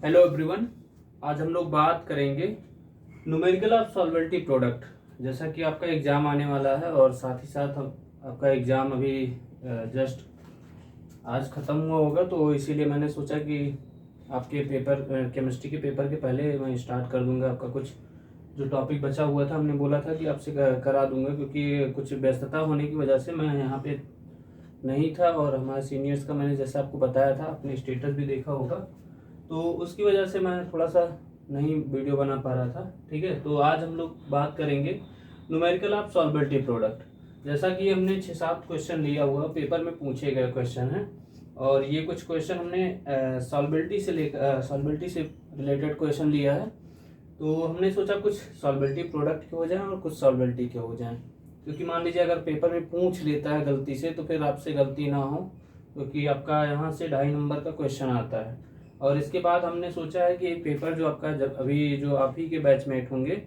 Hello everyone. आज हम लोग बात करेंगे न्यूमेरिकल ऑफ सॉल्वेबिलिटी प्रोडक्ट। जैसा कि आपका एग्ज़ाम आने वाला है और साथ ही साथ आपका एग्ज़ाम अभी जस्ट आज ख़त्म हुआ होगा, तो इसीलिए मैंने सोचा कि आपके पेपर केमिस्ट्री के पेपर के पहले मैं स्टार्ट कर दूंगा। आपका कुछ जो टॉपिक बचा हुआ था हमने बोला था कि आपसे करा दूंगा, क्योंकि कुछ व्यस्तता होने की वजह से मैं यहाँ पे नहीं था और हमारे सीनियर्स का मैंने जैसा आपको बताया था, अपने स्टेटस भी देखा होगा, तो उसकी वजह से मैं थोड़ा सा नहीं वीडियो बना पा रहा था। ठीक है, तो आज हम लोग बात करेंगे न्यूमेरिकल ऑफ सॉल्वेबिलिटी प्रोडक्ट। जैसा कि हमने 6-7 क्वेश्चन लिया हुआ, पेपर में पूछे गए क्वेश्चन हैं और ये कुछ क्वेश्चन हमने सॉल्वेबिलिटी से रिलेटेड क्वेश्चन लिया है। तो हमने सोचा कुछ सॉल्वेबिलिटी प्रोडक्ट के हो जाएं और कुछ सॉल्वेबिलिटी के हो जाएं, क्योंकि मान लीजिए अगर पेपर में पूछ लेता है गलती से तो फिर आपसे गलती ना हो, क्योंकि आपका यहाँ से 2.5 नंबर का क्वेश्चन आता है। और इसके बाद हमने सोचा है कि पेपर जो आपका जब अभी जो आप ही के बैचमेट होंगे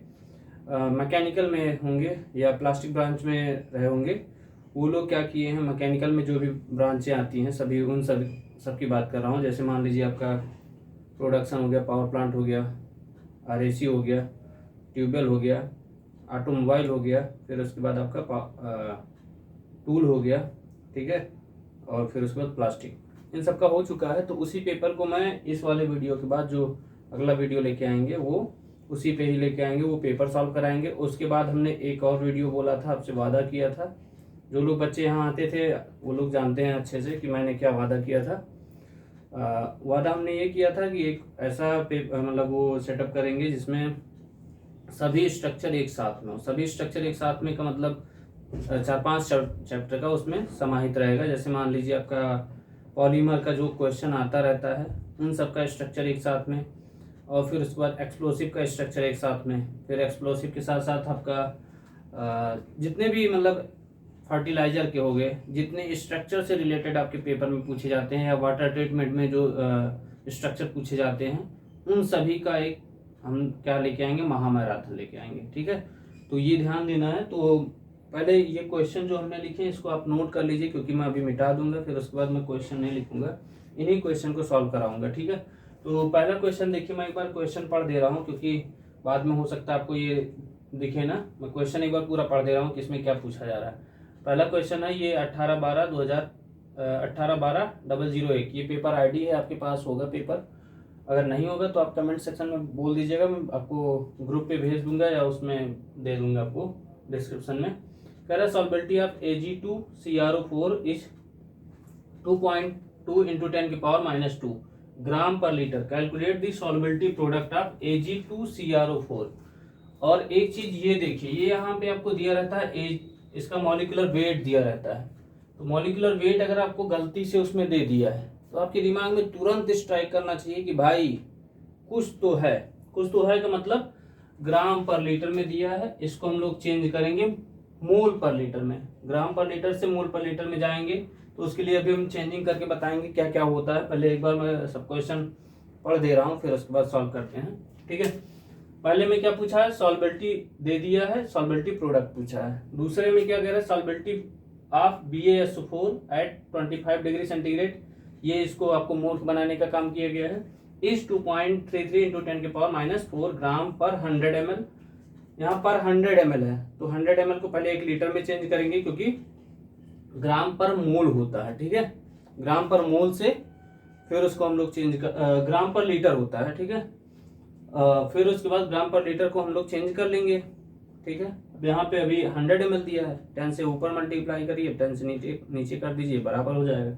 मैकेनिकल में होंगे या प्लास्टिक ब्रांच में रहे होंगे, वो लोग क्या किए हैं, मैकेनिकल में जो भी ब्रांचें आती हैं सभी उन सबकी बात कर रहा हूँ। जैसे मान लीजिए आपका प्रोडक्शन हो गया, पावर प्लांट हो गया, RAC हो गया, ट्यूबवेल हो गया, ऑटोमोबाइल हो गया, फिर उसके बाद आपका टूल हो गया, ठीक है, और फिर उसके बाद प्लास्टिक, इन सब का हो चुका है। तो उसी पेपर को मैं इस वाले वीडियो के बाद जो अगला वीडियो लेके आएंगे वो उसी पे ही लेके आएंगे, वो पेपर सॉल्व कराएंगे। उसके बाद हमने एक और वीडियो बोला था, आपसे वादा किया था, जो लोग बच्चे यहाँ आते थे वो लोग जानते हैं अच्छे से कि मैंने क्या वादा किया था। वादा हमने ये किया था कि एक ऐसा मतलब वो सेटअप करेंगे जिसमें सभी स्ट्रक्चर एक साथ में हो। सभी स्ट्रक्चर एक साथ में का मतलब 4-5 चैप्टर का उसमें समाहित रहेगा। जैसे मान लीजिए आपका पॉलीमर का जो क्वेश्चन आता रहता है उन सब का स्ट्रक्चर एक साथ में, और फिर उसके बाद एक्सप्लोसिव का स्ट्रक्चर एक साथ में, फिर एक्सप्लोसिव के साथ साथ आपका जितने भी मतलब फर्टिलाइजर के हो गए, जितने स्ट्रक्चर से रिलेटेड आपके पेपर में पूछे जाते हैं या वाटर ट्रीटमेंट में जो स्ट्रक्चर पूछे जाते हैं उन सभी का एक हम क्या लेके आएंगे, महामैराथन लेके आएंगे। ठीक है, तो ये ध्यान देना है। तो पहले ये क्वेश्चन जो हमने लिखे हैं इसको आप नोट कर लीजिए, क्योंकि मैं अभी मिटा दूंगा, फिर उसके बाद मैं क्वेश्चन नहीं लिखूंगा, इन्हीं क्वेश्चन को सॉल्व कराऊंगा। ठीक है, तो पहला क्वेश्चन देखिए, मैं एक बार क्वेश्चन पढ़ दे रहा हूँ क्योंकि बाद में हो सकता है आपको ये दिखे ना। मैं क्वेश्चन एक बार पूरा पढ़ दे रहा हूँ कि इसमें क्या पूछा जा रहा है। पहला क्वेश्चन है ये 18/12/001, ये पेपर ID है, आपके पास होगा पेपर। अगर नहीं होगा तो आप कमेंट सेक्शन में बोल दीजिएगा, मैं आपको ग्रुप पे भेज दूंगा या उसमें दे दूंगा आपको डिस्क्रिप्शन में। कह रहा है solubility of Ag2CrO4 is 2.2 × 10⁻⁻² gram पर litre. Calculate the solubility product of Ag2CrO4। और एक चीज ये देखिए, ये यहाँ पे आपको दिया रहता है इसका मॉलिक्यूलर वेट दिया रहता है। तो मॉलिक्यूलर वेट अगर आपको गलती से उसमें दे दिया है तो आपके दिमाग में तुरंत स्ट्राइक करना चाहिए कि भाई कुछ तो है। कुछ तो है का मतलब ग्राम पर लीटर में दिया है, इसको हम लोग चेंज करेंगे मोल पर लीटर में। ग्राम पर लीटर से मोल पर लीटर में जाएंगे, तो उसके लिए अभी हम चेंजिंग करके बताएंगे क्या क्या होता है। पहले एक बार मैं सब क्वेश्चन पढ़ दे रहा हूँ, फिर उसके बाद सॉल्व करते हैं। ठीक है, पहले में क्या पूछा है, सॉल्वेबिलिटी दे दिया है, सॉल्वेबिलिटी प्रोडक्ट पूछा है। दूसरे में क्या कह रहा है, solubility of BaSO4 at 25 degree centigrade, ये इसको आपको मूर्ख बनाने का काम किया गया है, इज 2.33 × 10⁻⁴ ग्राम पर 100 ml। यहाँ पर 100 ml है, तो 100 ml को पहले 1 लीटर में चेंज करेंगे, क्योंकि ग्राम पर मोल होता है। ठीक है, ग्राम पर मोल से फिर उसको हम लोग ग्राम पर लीटर होता है। ठीक है, फिर उसके बाद ग्राम पर लीटर को हम लोग चेंज कर लेंगे। ठीक है, अब यहाँ पे अभी 100 ml दिया है, 10 से ऊपर मल्टीप्लाई करिए, 10 से नीचे कर दीजिए, बराबर हो जाएगा।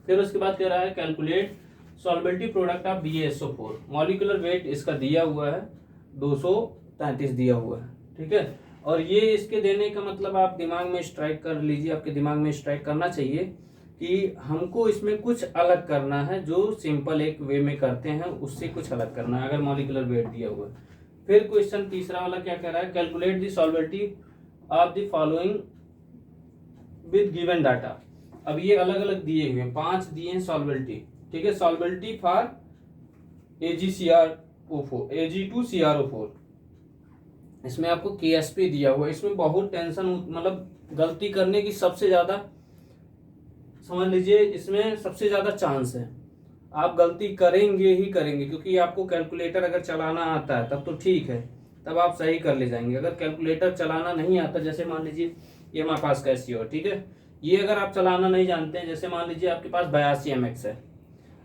फिर उसके बाद कह रहा है calculate solubility product of BaSO4। Molecular weight इसका दिया हुआ है 233 दिया हुआ है। ठीक है, और ये इसके देने का मतलब आप दिमाग में स्ट्राइक कर लीजिए, आपके दिमाग में स्ट्राइक करना चाहिए कि हमको इसमें कुछ अलग करना है, जो सिंपल एक वे में करते हैं उससे कुछ अलग करना है, अगर मॉलिक्यूलर वेट दिया हुआ है। फिर क्वेश्चन तीसरा वाला क्या कह रहा है, calculate the solubility of the following with given data. अब ये अलग अलग दिए हुए हैं, 5 दिए हैं सॉल्वेबिलिटी। ठीक है, सॉल्वेबिलिटी फॉर Ag2CrO4, इसमें आपको KSP दिया हुआ है। इसमें बहुत टेंशन मतलब गलती करने की सबसे ज्यादा, समझ लीजिए इसमें सबसे ज्यादा चांस है। आप गलती करेंगे ही करेंगे, क्योंकि आपको कैलकुलेटर अगर चलाना आता है तब तो ठीक है, तब आप सही कर ले जाएंगे। अगर कैलकुलेटर चलाना नहीं आता, जैसे मान लीजिए ये हमारे पास कैसियो, ठीक है, ये अगर आप चलाना नहीं जानते हैं, जैसे मान लीजिए आपके पास 82 MX है,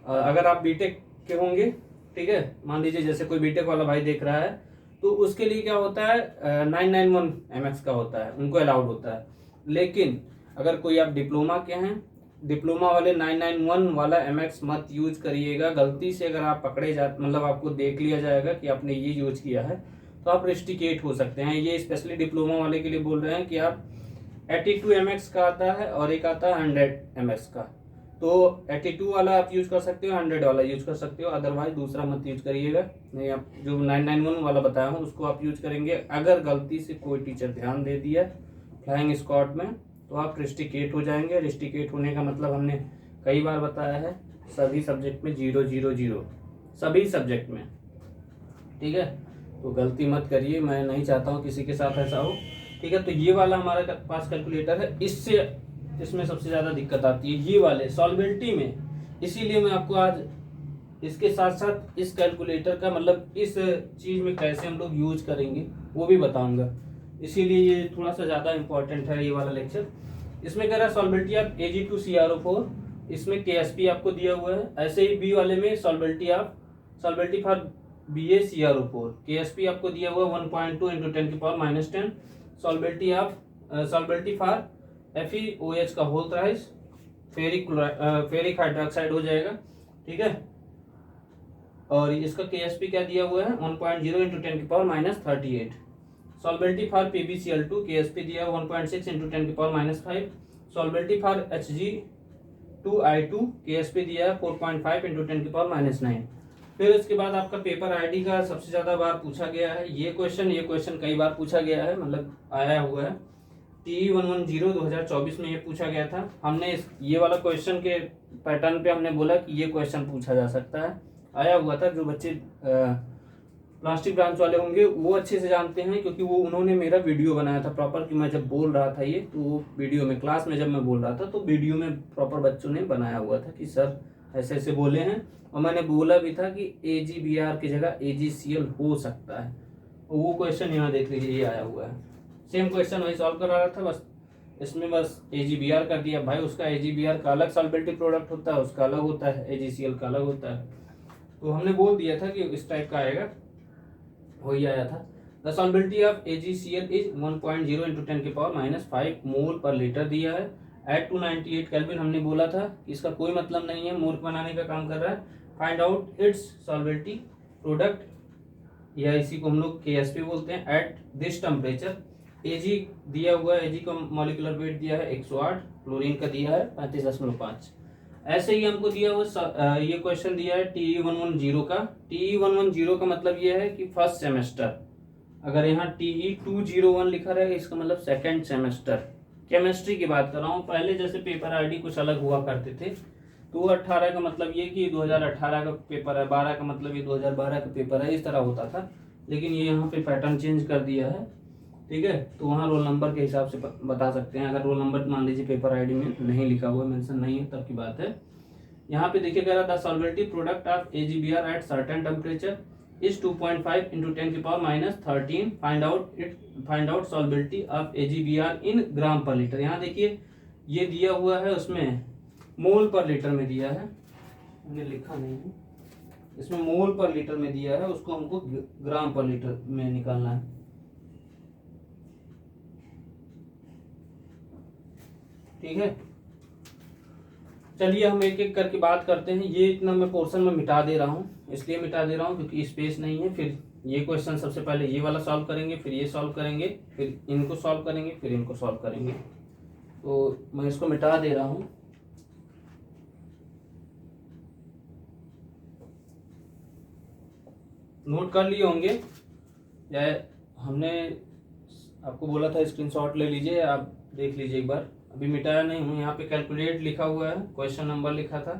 अगर आप बीटेक के होंगे, ठीक है, मान लीजिए जैसे कोई बीटेक वाला भाई देख रहा है, तो उसके लिए क्या होता है 991 MX का होता है, उनको अलाउड होता है। लेकिन अगर कोई आप डिप्लोमा के हैं, डिप्लोमा वाले 991 वाला MX मत यूज करिएगा। गलती से अगर आप पकड़े जा, मतलब आपको देख लिया जाएगा कि आपने ये यूज किया है, तो आप रिस्टिकेट हो सकते हैं। ये स्पेशली डिप्लोमा वाले के लिए बोल रहे हैं कि आप 82 MX का आता है और एक आता है 100 MX का, तो 82 वाला आप यूज कर सकते हो, 100 वाला यूज कर सकते हो, अदरवाइज दूसरा मत यूज करिएगा। नहीं, आप जो 991 वाला बताया हूँ उसको आप यूज करेंगे। अगर गलती से कोई टीचर ध्यान दे दिया फ्लाइंग स्क्वाड में, तो आप रिस्टिकेट हो जाएंगे। रिस्टिकेट होने का मतलब हमने कई बार बताया है, सभी सब्जेक्ट में 0 0 0, सभी सब्जेक्ट में, ठीक है। तो गलती मत करिए, मैं नहीं चाहता हूँ किसी के साथ ऐसा हो, ठीक है। तो ये वाला हमारे पास कैलकुलेटर है, इससे इसमें सबसे ज़्यादा दिक्कत आती है ये वाले सॉल्वेंटी में। इसीलिए मैं आपको आज इसके साथ साथ इस कैलकुलेटर का मतलब इस चीज़ में कैसे हम लोग यूज करेंगे वो भी बताऊंगा। इसीलिए ये थोड़ा सा ज़्यादा इंपॉर्टेंट है ये वाला लेक्चर। इसमें कह रहा है सॉल्वेंटी ऑफ Ag2CrO4, इसमें KSP आपको दिया हुआ है। ऐसे ही बी वाले में सॉल्वेंटी फॉर BaCrO4, KSP आपको दिया हुआ है 1.2 इंटू 10⁻⁻10। सॉल्वेंटी फॉर FeOH का होल थ्राइस, फेरिक हाइड्रोक्साइड हो जाएगा, ठीक है। और इसका KSP क्या दिया हुआ है 1.0 इंटू 10⁻38। सॉल्वेंटी फॉर PbCl2, KSP दिया है 1.6 इंटू 10⁻5। सॉल्वेंटी फॉर Hg2I2, KSP दिया है 4.5 इंटू 10⁻9। फिर उसके बाद आपका पेपर आईडी का सबसे ज्यादा बार पूछा गया है ये क्वेश्चन कई बार पूछा गया है, मतलब आया हुआ है। TE110 2024 में ये पूछा गया था। हमने ये वाला क्वेश्चन के पैटर्न पे हमने बोला कि ये क्वेश्चन पूछा जा सकता है, आया हुआ था। जो बच्चे प्लास्टिक ब्रांच वाले होंगे वो अच्छे से जानते हैं, क्योंकि वो उन्होंने मेरा वीडियो बनाया था प्रॉपर, कि मैं जब बोल रहा था ये, तो वो वीडियो में क्लास में जब मैं बोल रहा था तो वीडियो में प्रॉपर बच्चों ने बनाया हुआ था कि सर ऐसे ऐसे बोले हैं, और मैंने बोला भी था कि AgBr की जगह AgCl हो सकता है। और वो क्वेश्चन यहाँ देख लीजिए, ये आया हुआ है। सेम क्वेश्चन वही सॉल्व करा रहा था, बस इसमें बस AgBr कर दिया। भाई उसका AgBr का अलग सॉल्वेंटी प्रोडक्ट होता है, उसका अलग होता है, AgCl का अलग होता है। तो हमने बोल दिया था कि इस टाइप का आएगा, वही आया था। The solubility of AgCl is 1.0 into 10⁻⁵ mole per litre दिया है। एट 298 केल्विन हमने बोला था कि इसका कोई मतलब नहीं है, मोल बनाने का काम कर रहा है। फाइंड आउट इट्स सॉल्वेंटी प्रोडक्ट, या इसी को हम लोग KSP बोलते हैं, एट दिस टेम्परेचर। Ag दिया हुआ है, Ag का मॉलिक्यूलर वेट दिया है 108, क्लोरीन का दिया है 35.5। ऐसे ही हमको दिया हुआ ये क्वेश्चन दिया है TE110 का। TE110 का मतलब ये है कि फर्स्ट सेमेस्टर, अगर यहाँ TE201 लिखा रहे इसका मतलब सेकेंड सेमेस्टर। केमिस्ट्री की बात कर रहा हूँ, पहले जैसे पेपर आईडी कुछ अलग हुआ करते थे, तो 18 का मतलब ये कि 2018 का पेपर है, 12 का मतलब ये 2012 का पेपर है, इस तरह होता था। लेकिन ये यहाँ पे पैटर्न चेंज कर दिया है, ठीक है। तो वहाँ रोल नंबर के हिसाब से बता सकते हैं। अगर रोल नंबर मान लीजिए पेपर आईडी में नहीं लिखा हुआ, मेंशन नहीं है, तब की बात है। यहाँ पे देखिए कह रहा था solubility product of AgBr at certain temperature is 2.5 into 10⁻13। Find out solubility of AgBr in gram पर लीटर। यहाँ देखिए ये दिया हुआ है, उसमें मोल पर लीटर में दिया है, मैंने लिखा नहीं है, इसमें मोल पर लीटर में दिया है, उसको हमको ग्राम पर लीटर में निकालना है, ठीक है। चलिए हम एक एक करके बात करते हैं। ये इतना मैं पोर्शन में मिटा दे रहा हूँ, इसलिए मिटा दे रहा हूँ क्योंकि स्पेस नहीं है। फिर ये क्वेश्चन सबसे पहले ये वाला सॉल्व करेंगे, फिर ये सॉल्व करेंगे, फिर इनको सॉल्व करेंगे, फिर इनको सॉल्व करेंगे। तो मैं इसको मिटा दे रहा हूँ। नोट कर लिए होंगे, या हमने आपको बोला था स्क्रीनशॉट ले लीजिए, आप देख लीजिए एक बार। अभी मिटाया नहीं हूँ, यहाँ पे कैलकुलेट लिखा हुआ है, क्वेश्चन नंबर लिखा था,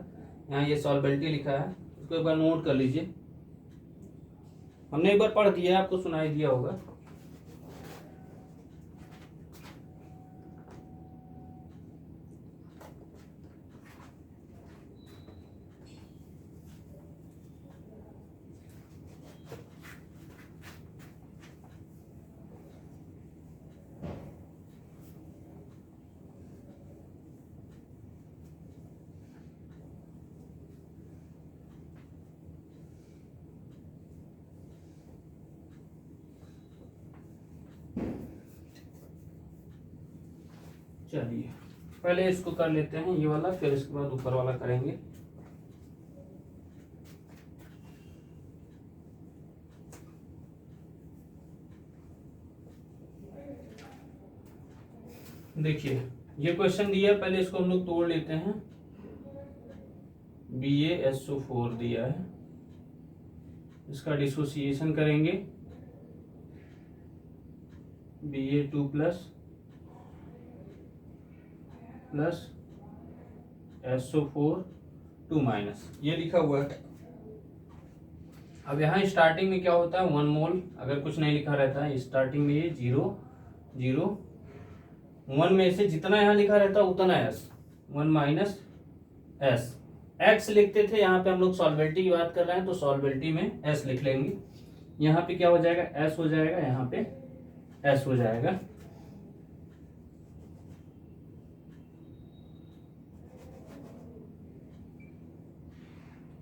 यहाँ ये सॉल्वेंटी लिखा है, उसको एक बार नोट कर लीजिए। हमने एक बार पढ़ दिया, आपको सुनाई दिया होगा। चलिए पहले इसको कर लेते हैं ये वाला, फिर इसके बाद ऊपर वाला करेंगे। देखिए ये क्वेश्चन दिया है, पहले इसको हम लोग तोड़ लेते हैं। BaSO4 दिया है, इसका डिसोसिएशन करेंगे Ba2 प्लस SO4 2 माइनस, ये लिखा हुआ है। अब यहाँ स्टार्टिंग में क्या होता है 1 मोल, अगर कुछ नहीं लिखा रहता है स्टार्टिंग में ये 0 0 1 में से जितना यहाँ लिखा रहता है उतना S 1 माइनस S X लिखते थे, यहाँ पे हम लोग सॉल्वेबिलिटी की बात कर रहे हैं तो सॉल्वेबिलिटी में S लिख लेंगे। यहाँ पे क्या हो जाएगा S हो जाएगा, यहाँ पे S हो जाएगा।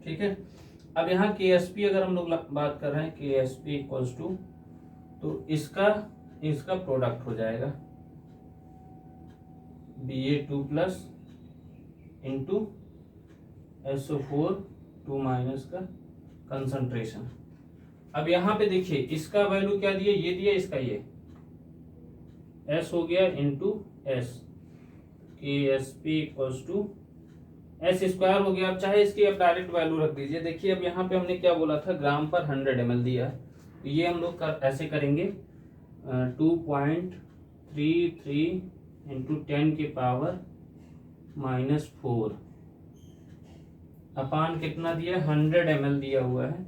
ठीक है। अब यहाँ KSP अगर हम लोग बात कर रहे हैं KSP इक्वल्स टू, तो इसका प्रोडक्ट हो जाएगा Ba2 plus into SO4 2 minus का कंसंट्रेशन। अब यहाँ पे देखिए इसका वैल्यू क्या दिया, ये दिया, इसका ये S हो गया into S, KSP equals to S square हो गया। अब चाहे इसकी आप डायरेक्ट वैल्यू रख दीजिए। देखिए अब यहाँ पे हमने क्या बोला था, ग्राम पर 100 ml दिया, तो ये हम लोग ऐसे करेंगे 2.33 इंटू 10 के पावर -4 अपान कितना दिया 100 ml दिया हुआ है।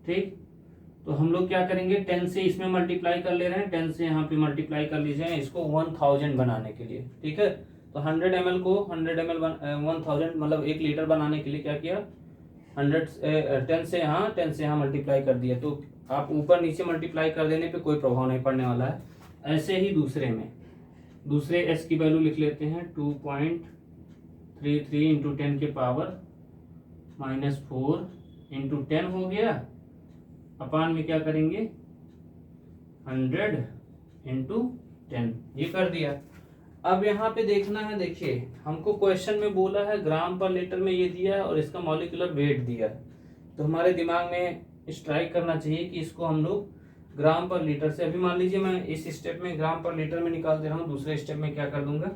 ठीक, तो हम लोग क्या करेंगे 10 से इसमें मल्टीप्लाई कर ले रहे हैं, 10 से यहाँ पे मल्टीप्लाई कर लीजिए इसको 1000 बनाने के लिए। ठीक है, तो 100 ml को 100 ml 1000 मतलब 1 लीटर बनाने के लिए क्या किया 10 से यहाँ मल्टीप्लाई कर दिया। तो आप ऊपर नीचे मल्टीप्लाई कर देने पे कोई प्रभाव नहीं पड़ने वाला है। ऐसे ही दूसरे S की वैल्यू लिख लेते हैं 2.33 इंटू 10 के पावर -4 इंटू 10 हो गया, अपान में क्या करेंगे 100 इंटू 10, ये कर दिया। अब यहाँ पे देखना है, देखिए हमको क्वेश्चन में बोला है ग्राम पर लीटर में ये दिया है और इसका मॉलिक्यूलर वेट दिया है, तो हमारे दिमाग में स्ट्राइक करना चाहिए कि इसको हम लोग ग्राम पर लीटर से, अभी मान लीजिए मैं इस स्टेप में ग्राम पर लीटर में निकाल दे रहा हूँ, दूसरे स्टेप में क्या कर दूंगा,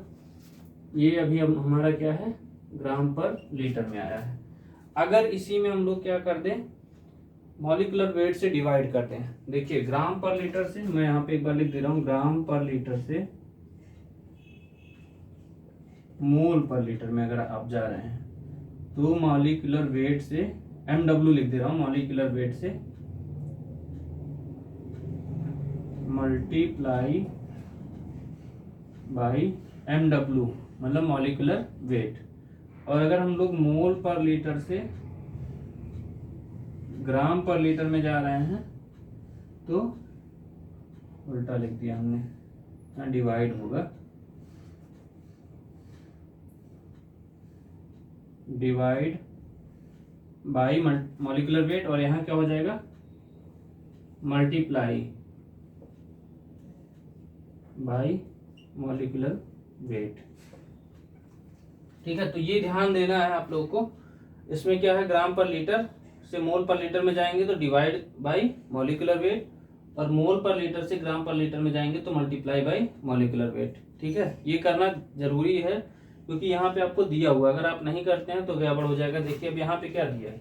ये अभी हमारा क्या है ग्राम पर लीटर में आया है। अगर इसी में हम लोग क्या कर दें मॉलिक्यूलर वेट से डिवाइड करते हैं। देखिए ग्राम पर लीटर से, मैं यहाँ पे एक बार लिख दे रहा हूँ, ग्राम पर लीटर से मोल पर लीटर में अगर आप जा रहे हैं तो मॉलिक्यूलर वेट से MW लिख दे रहा हूँ, मॉलिक्यूलर वेट से मल्टीप्लाई बाई MW मतलब मॉलिक्यूलर वेट। और अगर हम लोग मोल पर लीटर से ग्राम पर लीटर में जा रहे हैं तो उल्टा लिख दिया हमने, यहाँ डिवाइड होगा, डिवाइड बाई मॉलिक्यूलर वेट, और यहाँ क्या हो जाएगा मल्टीप्लाई बाई मॉलिक्यूलर वेट। ठीक है, तो ये ध्यान देना है आप लोगों को। इसमें क्या है ग्राम पर लीटर से मोल पर लीटर में जाएंगे तो डिवाइड बाई मॉलिक्यूलर वेट, और मोल पर लीटर से ग्राम पर लीटर में जाएंगे तो मल्टीप्लाई बाई मॉलिक्यूलर वेट। ठीक है, ये करना जरूरी है क्योंकि यहाँ पे आपको दिया हुआ, अगर आप नहीं करते हैं तो गड़बड़ हो जाएगा। देखिए अब यहाँ पे क्या दिया है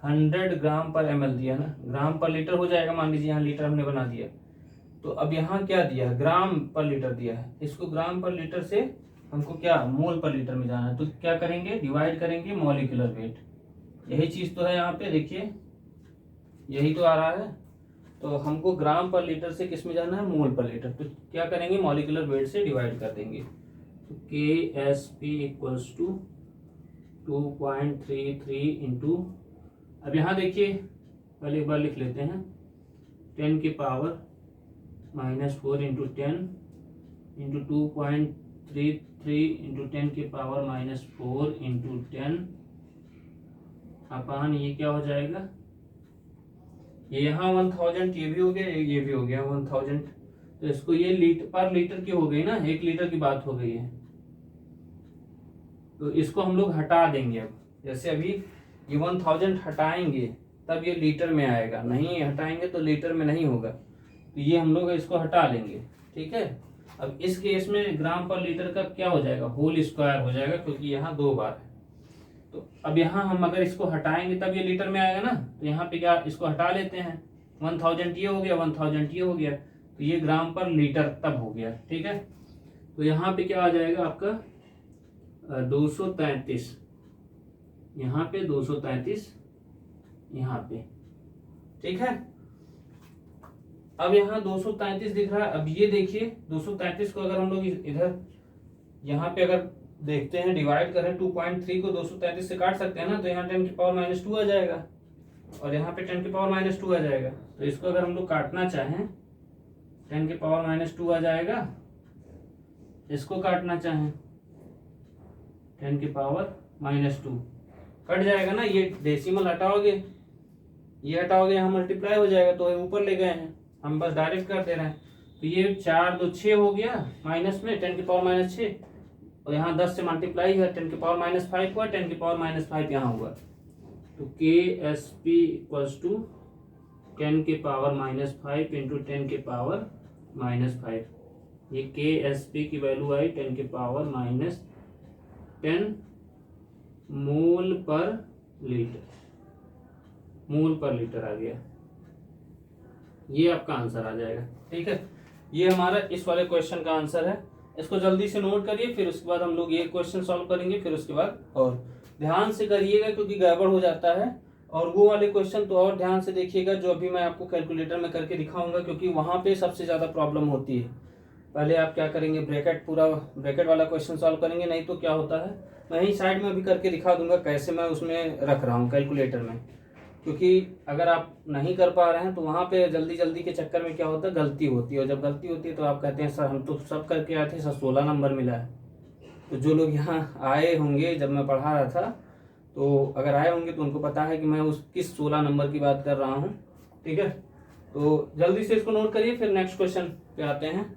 100 ग्राम पर ml दिया ना, ग्राम पर लीटर हो जाएगा, मान लीजिए यहाँ लीटर हमने बना दिया, तो अब यहाँ क्या दिया है ग्राम पर लीटर दिया है, इसको ग्राम पर लीटर से हमको क्या मोल पर लीटर में जाना है, तो क्या करेंगे डिवाइड करेंगे मॉलिक्यूलर वेट। यही चीज तो है यहाँ पे, देखिए यही तो आ रहा है, तो हमको ग्राम पर लीटर से किस में जाना है मोल पर लीटर, तो क्या करेंगे मॉलिक्यूलर वेट से डिवाइड कर देंगे। तो KSP इक्वल्स टू 2.33 इंटू, अब यहाँ देखिए पहले एक बार लिख लेते हैं 10 के पावर -4 इंटू 10 इंटू 2.33 इंटू 10 के पावर -4 इंटू 10 अपान ये क्या हो जाएगा, ये यहाँ 1000, ये भी हो गया, ये भी हो गया 1000, तो इसको ये पर लीटर की हो गई ना, 1 लीटर की बात हो गई है। तो इसको हम लोग हटा देंगे। अब जैसे अभी ये 1000 हटाएंगे तब ये लीटर में आएगा, नहीं हटाएंगे तो लीटर में नहीं होगा। तो ये हम लोग इसको हटा लेंगे, ठीक है। अब इस केस में ग्राम पर लीटर का क्या हो जाएगा, होल स्क्वायर हो जाएगा, क्योंकि यहाँ 2 बार है। तो अब यहाँ हम अगर इसको हटाएंगे तब ये लीटर में आएगा ना, तो यहाँ पे क्या, इसको हटा लेते हैं। 1000 ये हो गया, 1000 ये हो गया, तो ये ग्राम पर लीटर तब हो गया, ठीक है। तो यहाँ पे क्या आ जाएगा आपका 233, यहाँ पे 233, यहाँ पे, ठीक है। अब यहाँ 233 दिख रहा है। अब ये देखिए 233 को अगर हम लोग इधर यहाँ पे अगर देखते हैं, डिवाइड करें 2.3 को 233 से काट सकते हैं ना, तो यहाँ 10 की पावर -2 आ जाएगा और यहाँ पे 10 की पावर -2 आ जाएगा। तो इसको अगर हम लोग काटना चाहें, 10 की पावर -2 आ जाएगा। इसको काटना चाहें 10 की पावर -2 कट जाएगा ना, ये डेसिमल हटाओगे, ये हटाओगे, यहाँ मल्टीप्लाई हो जाएगा, तो ऊपर ले गए हैं हम, बस डायरेक्ट कर दे रहे हैं। तो ये 4 2 6 हो गया माइनस में 10 की पावर -6, और यहाँ 10 से मल्टीप्लाई है, 10 की पावर -5 हुआ, 10 की पावर -5 यहाँ हुआ। तो KSP इक्वल्स टू 10 के पावर -5 इंटू 10 के पावर -5। ये KSP की वैल्यू आई 10 के पावर -10 मोल पर लीटर, मोल पर लीटर आ गया। ये आपका आंसर आ जाएगा, ठीक है। ये हमारा इस वाले क्वेश्चन का आंसर है। इसको जल्दी से नोट करिए, फिर उसके बाद हम लोग ये क्वेश्चन सॉल्व करेंगे, फिर उसके बाद और ध्यान से करिएगा क्योंकि गड़बड़ हो जाता है। और वो वाले क्वेश्चन तो और ध्यान से देखिएगा जो अभी मैं आपको कैलकुलेटर में करके दिखाऊंगा, क्योंकि वहां पे सबसे ज़्यादा प्रॉब्लम होती है। पहले आप क्या करेंगे, पूरा ब्रैकेट वाला क्वेश्चन सॉल्व करेंगे, नहीं तो क्या होता है, मैं ही साइड में अभी करके दिखा दूंगा कैसे मैं उसमें रख रहा हूँ कैलकुलेटर में। क्योंकि अगर आप नहीं कर पा रहे हैं तो वहाँ पे जल्दी जल्दी के चक्कर में क्या होता है, गलती होती है, और जब गलती होती है तो आप कहते हैं सर हम तो सब करके आए थे, सर 16 नंबर मिला है। तो जो लोग यहाँ आए होंगे जब मैं पढ़ा रहा था, तो अगर आए होंगे तो उनको पता है कि मैं उस किस 16 नंबर की बात कर रहा हूँ, ठीक है। तो जल्दी से इसको नोट करिए, फिर नेक्स्ट क्वेश्चन पे आते हैं।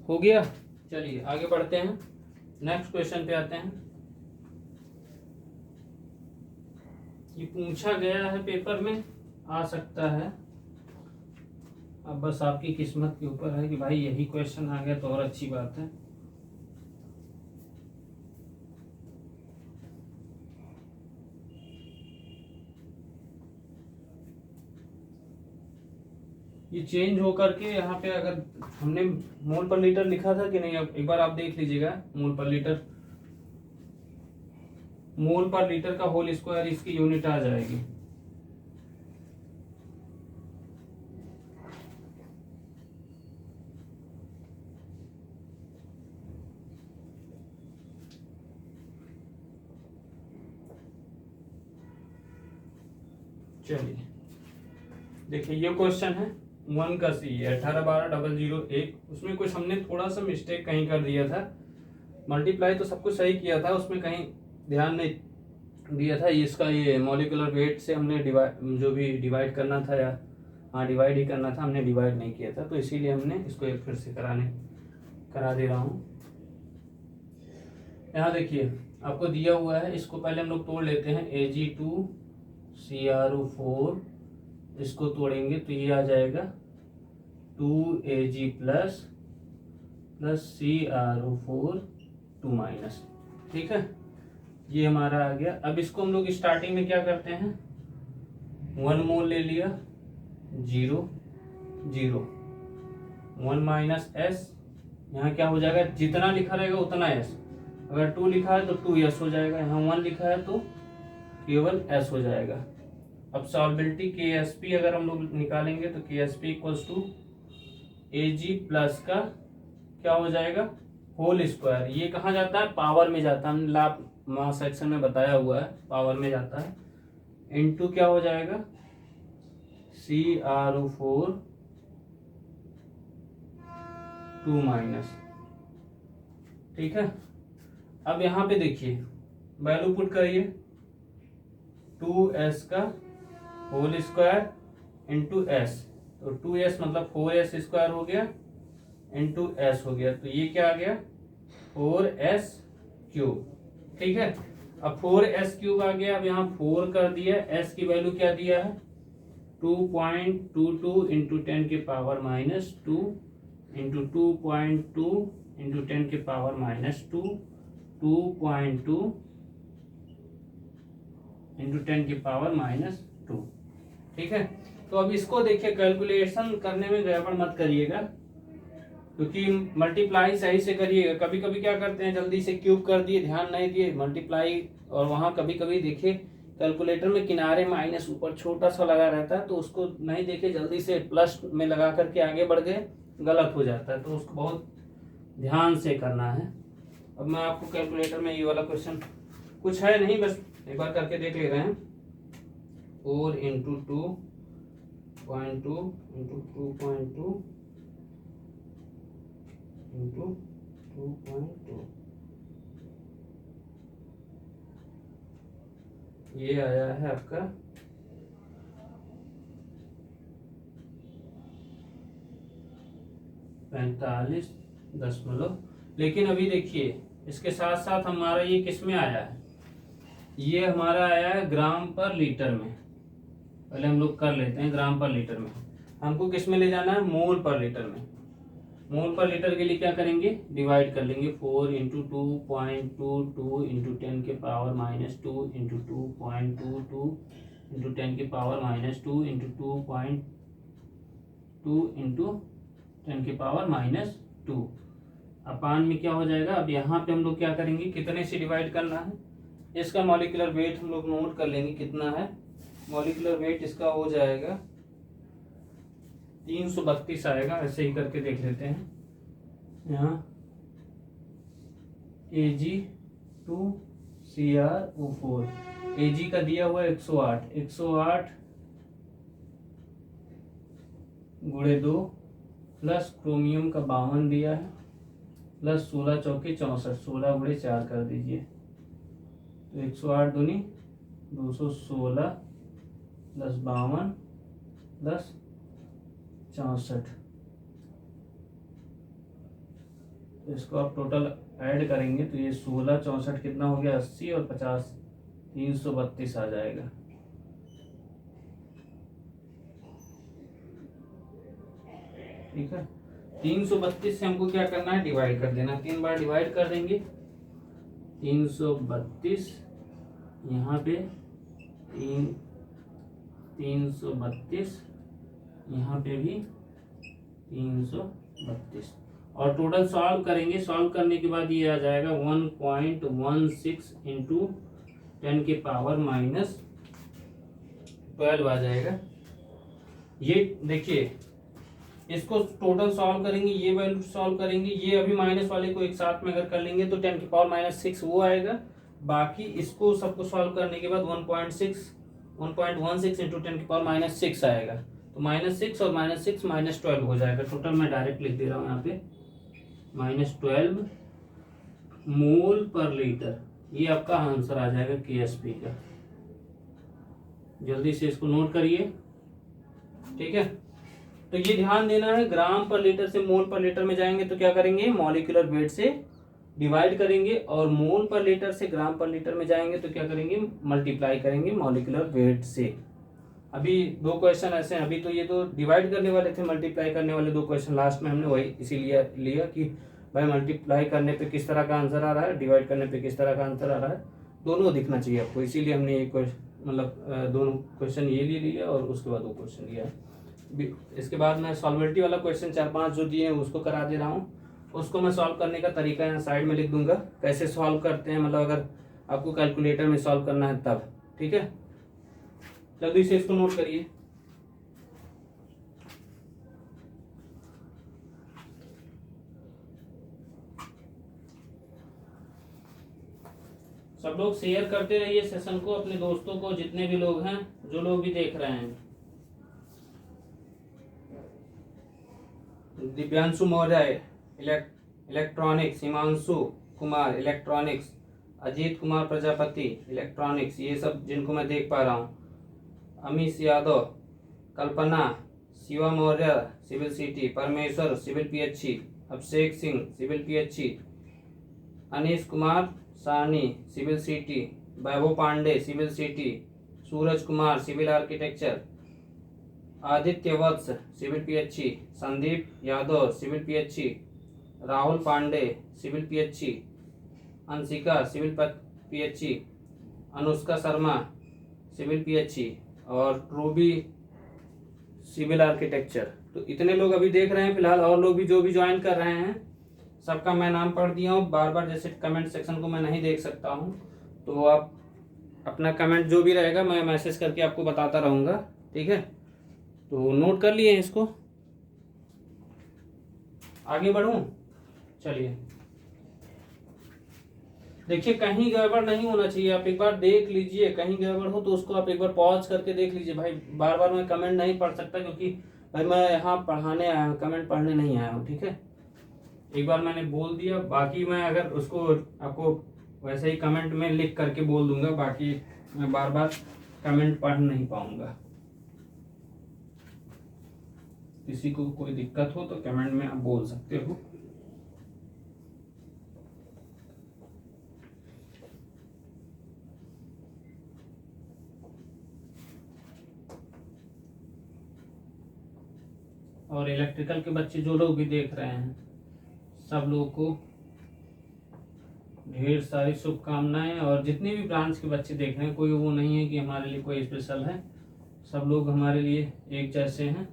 हो गया। चलिए आगे बढ़ते हैं, नेक्स्ट क्वेश्चन पे आते हैं। ये पूछा गया है पेपर में, आ सकता है, अब बस आपकी किस्मत के ऊपर है कि भाई यही क्वेश्चन आ गया तो और अच्छी बात है। ये चेंज होकर के यहाँ पे, अगर हमने मोल पर लीटर लिखा था कि नहीं, अब एक बार आप देख लीजिएगा। मोल पर लीटर, मोल पर लीटर का होल स्क्वायर इसकी यूनिट आ जाएगी। चलिए देखिए, ये क्वेश्चन है 1 का सी है 18,12,001। उसमें कुछ हमने थोड़ा सा मिस्टेक कहीं कर दिया था। मल्टीप्लाई तो सब कुछ सही किया था, उसमें कहीं ध्यान नहीं दिया था। इसका ये मॉलिक्यूलर वेट से हमने जो भी डिवाइड करना था, या हाँ डिवाइड ही करना था, हमने डिवाइड नहीं किया था, तो इसीलिए हमने इसको एक फिर से करा दे रहा हूँ। यहाँ देखिए आपको दिया हुआ है, इसको पहले हम लोग तोड़ लेते हैं। Ag2CrO4, इसको तोड़ेंगे तो ये आ जाएगा 2Ag प्लस CrO4 2 माइनस। ठीक है, ये हमारा आ गया। अब इसको हम लोग स्टार्टिंग में क्या करते हैं, 1 मोल ले लिया, 0 0 1 माइनस एस, यहाँ क्या हो जाएगा, जितना लिखा रहेगा उतना एस। अगर 2 लिखा है तो 2s हो जाएगा, यहाँ 1 लिखा है तो केवल s हो जाएगा। अब सॉल्बिलिटी KSP अगर हम लोग निकालेंगे तो KSP equals to Ag plus का क्या हो जाएगा, होल स्क्वायर। ये कहाँ जाता है, पावर में जाता है, हमने लाभ मास सेक्शन में बताया हुआ है, पावर में जाता है। इनटू क्या हो जाएगा, CrO4 2 माइनस। ठीक है, अब यहाँ पे देखिए वैल्यू पुट करिए, 2s का होल स्क्वायर इंटू s, तो 2s मतलब 4s स्क्वायर हो गया इंटू s हो गया, तो ये क्या आ गया, 4s क्यूब। ठीक है, अब 4s क्यूब आ गया। अब यहाँ 4 कर दिया, s की वैल्यू क्या दिया है, 2.22 इंटू 10 के पावर माइनस 2 इंटू 2.2 इंटू 10 के पावर माइनस 2, 2.2 इंटू 10 की पावर माइनस 2। ठीक है, तो अब इसको देखिए, कैलकुलेशन करने में गड़बड़ मत करिएगा, क्योंकि मल्टीप्लाई सही से करिएगा। कभी कभी क्या करते हैं, जल्दी से क्यूब कर दिए, ध्यान नहीं दिए मल्टीप्लाई, और वहां कभी कभी देखिए कैलकुलेटर में किनारे माइनस ऊपर छोटा सा लगा रहता है, तो उसको नहीं देखे, जल्दी से प्लस में लगा करके आगे बढ़ गए, गलत हो जाता है। तो उसको बहुत ध्यान से करना है। अब मैं आपको कैलकुलेटर में ये वाला क्वेश्चन कुछ है नहीं, बस एक बार करके देख ले रहे हैं। 4 इंटू 2.2 इंटू 2.2 इंटू 2.2, ये आया है आपका 45.। लेकिन अभी देखिए इसके साथ साथ हमारा ये किस में आया है, ये हमारा आया है ग्राम पर लीटर में। पहले हम लोग कर लेते हैं ग्राम पर लीटर में, हमको किस में ले जाना है, मोल पर लीटर में। मोल पर लीटर के लिए क्या करेंगे, डिवाइड कर लेंगे, 4 इंटू 2.22 इंटू 10 के पावर माइनस 2 इंटू 2.22 इंटू 10 के पावर माइनस 2 इंटू 2.2 इंटू 10 के पावर माइनस 2 अपान में क्या हो जाएगा। अब यहाँ पे हम लोग क्या करेंगे, कितने से डिवाइड करना है, इसका मॉलिक्यूलर वेट हम लोग नोट कर लेंगे कितना है। मॉलिक्यूलर वेट इसका हो जाएगा 332 आएगा, ऐसे ही करके देख लेते हैं। यहाँ Ag2CrO4, Ag का दिया हुआ 108 गुणे 2 प्लस क्रोमियम का 52 दिया है, प्लस 16 चौके 64, 16 गुणे 4 कर दीजिए, तो 108 दूनी 216 प्लस 52 प्लस 64, इसको आप टोटल ऐड करेंगे तो ये 16 64 कितना हो गया, 80 और 50 332 आ जाएगा। ठीक है, 332 से हमको क्या करना है, डिवाइड कर देना। 3 बार डिवाइड कर देंगे, 332 यहाँ पे 332 यहाँ पे भी 332 और टोटल सॉल्व करेंगे। सॉल्व करने के बाद ये आ जाएगा 1.16 इंटू 10 की पावर -12 आ जाएगा। ये देखिए, इसको टोटल सॉल्व करेंगे, ये वैल्यू सॉल्व करेंगे, ये अभी माइनस वाले को एक साथ में अगर कर लेंगे तो 10 की पावर -6 वो आएगा। बाकी इसको सबको सॉल्व करने के बाद 1.16 इंटू 10 की पावर -6 आएगा। तो -6 और -6 -12 हो जाएगा। टोटल मैं डायरेक्ट लिख दे रहा हूँ यहाँ पे -12 मोल पर लीटर। ये आपका आंसर आ जाएगा KSP का। जल्दी से इसको नोट करिए। ठीक है, तो ये ध्यान देना है, ग्राम पर लीटर से मोल पर लीटर में जाएंगे तो क्या करेंगे, मॉलिक्यूलर वेट से डिवाइड करेंगे, और मोल पर लीटर से ग्राम पर लीटर में जाएंगे तो क्या करेंगे, मल्टीप्लाई करेंगे मॉलिक्यूलर वेट से। अभी 2 क्वेश्चन ऐसे हैं, अभी तो ये तो डिवाइड करने वाले थे, मल्टीप्लाई करने वाले 2 क्वेश्चन लास्ट में हमने वही इसीलिए लिया कि भाई मल्टीप्लाई करने पे किस तरह का आंसर आ रहा है, डिवाइड करने पे किस तरह का आंसर आ रहा है, दोनों दिखना चाहिए आपको। इसीलिए हमने ये मतलब दोनों क्वेश्चन ये ले लिया और उसके बाद 2 क्वेश्चन लिया है। इसके बाद मैं सॉल्वेबिलिटी वाला क्वेश्चन 4-5 जो दिए हैं उसको करा दे रहा हूँ। उसको मैं सॉल्व करने का तरीका यहाँ साइड में लिख दूंगा, कैसे सॉल्व करते हैं, मतलब अगर आपको कैलकुलेटर में सॉल्व करना है तब। ठीक है, जल्दी से इसको नोट करिए। सब लोग शेयर करते रहिए सेशन को अपने दोस्तों को, जितने भी लोग हैं, जो लोग भी देख रहे हैं। Divyanshu Maurya electronics, Himanshu Kumar electronics, Ajit Kumar Prajapati electronics, ये सब जिनको मैं देख पा रहा हूँ। Amish Yadav, Kalpana, Shiva Maurya civil city, Parmeshwar civil PHE, Abhishek Singh civil PHE, Anish Kumar Sahni civil city, Vaibhav Pandey civil city, Suraj Kumar civil architecture, Aditya Vats civil PHE, Sandeep Yadav civil PHE, Rahul Pandey civil PHE, Anshika civil PHE, Anushka Sharma civil PHE और रूबी सिविल आर्किटेक्चर। तो इतने लोग अभी देख रहे हैं फिलहाल, और लोग भी जो भी ज्वाइन कर रहे हैं सबका मैं नाम पढ़ दिया हूँ। बार बार जैसे कमेंट सेक्शन को मैं नहीं देख सकता हूँ, तो आप अपना कमेंट जो भी रहेगा मैं मैसेज करके आपको बताता रहूँगा। ठीक है, तो नोट कर लिए इसको, आगे बढ़ूँ। चलिए, देखिए कहीं गड़बड़ नहीं होना चाहिए, आप एक बार देख लीजिए, कहीं गड़बड़ हो तो उसको आप एक बार पॉज करके देख लीजिए। भाई बार बार मैं कमेंट नहीं पढ़ सकता, क्योंकि भाई मैं यहाँ पढ़ाने आया हूँ, कमेंट पढ़ने नहीं आया हूँ। ठीक है, एक बार मैंने बोल दिया, बाकी मैं अगर उसको आपको वैसे ही कमेंट में लिख करके बोल दूंगा, बाकी मैं बार बार कमेंट पढ़ नहीं पाऊंगा। किसी को कोई दिक्कत हो तो कमेंट में आप बोल सकते हो। और इलेक्ट्रिकल के बच्चे जो लोग भी देख रहे हैं, सब लोगों को ढेर सारी शुभकामनाएं। और जितने भी ब्रांच के बच्चे देख रहे हैं, कोई वो नहीं है कि हमारे लिए कोई स्पेशल है, सब लोग हमारे लिए एक जैसे हैं,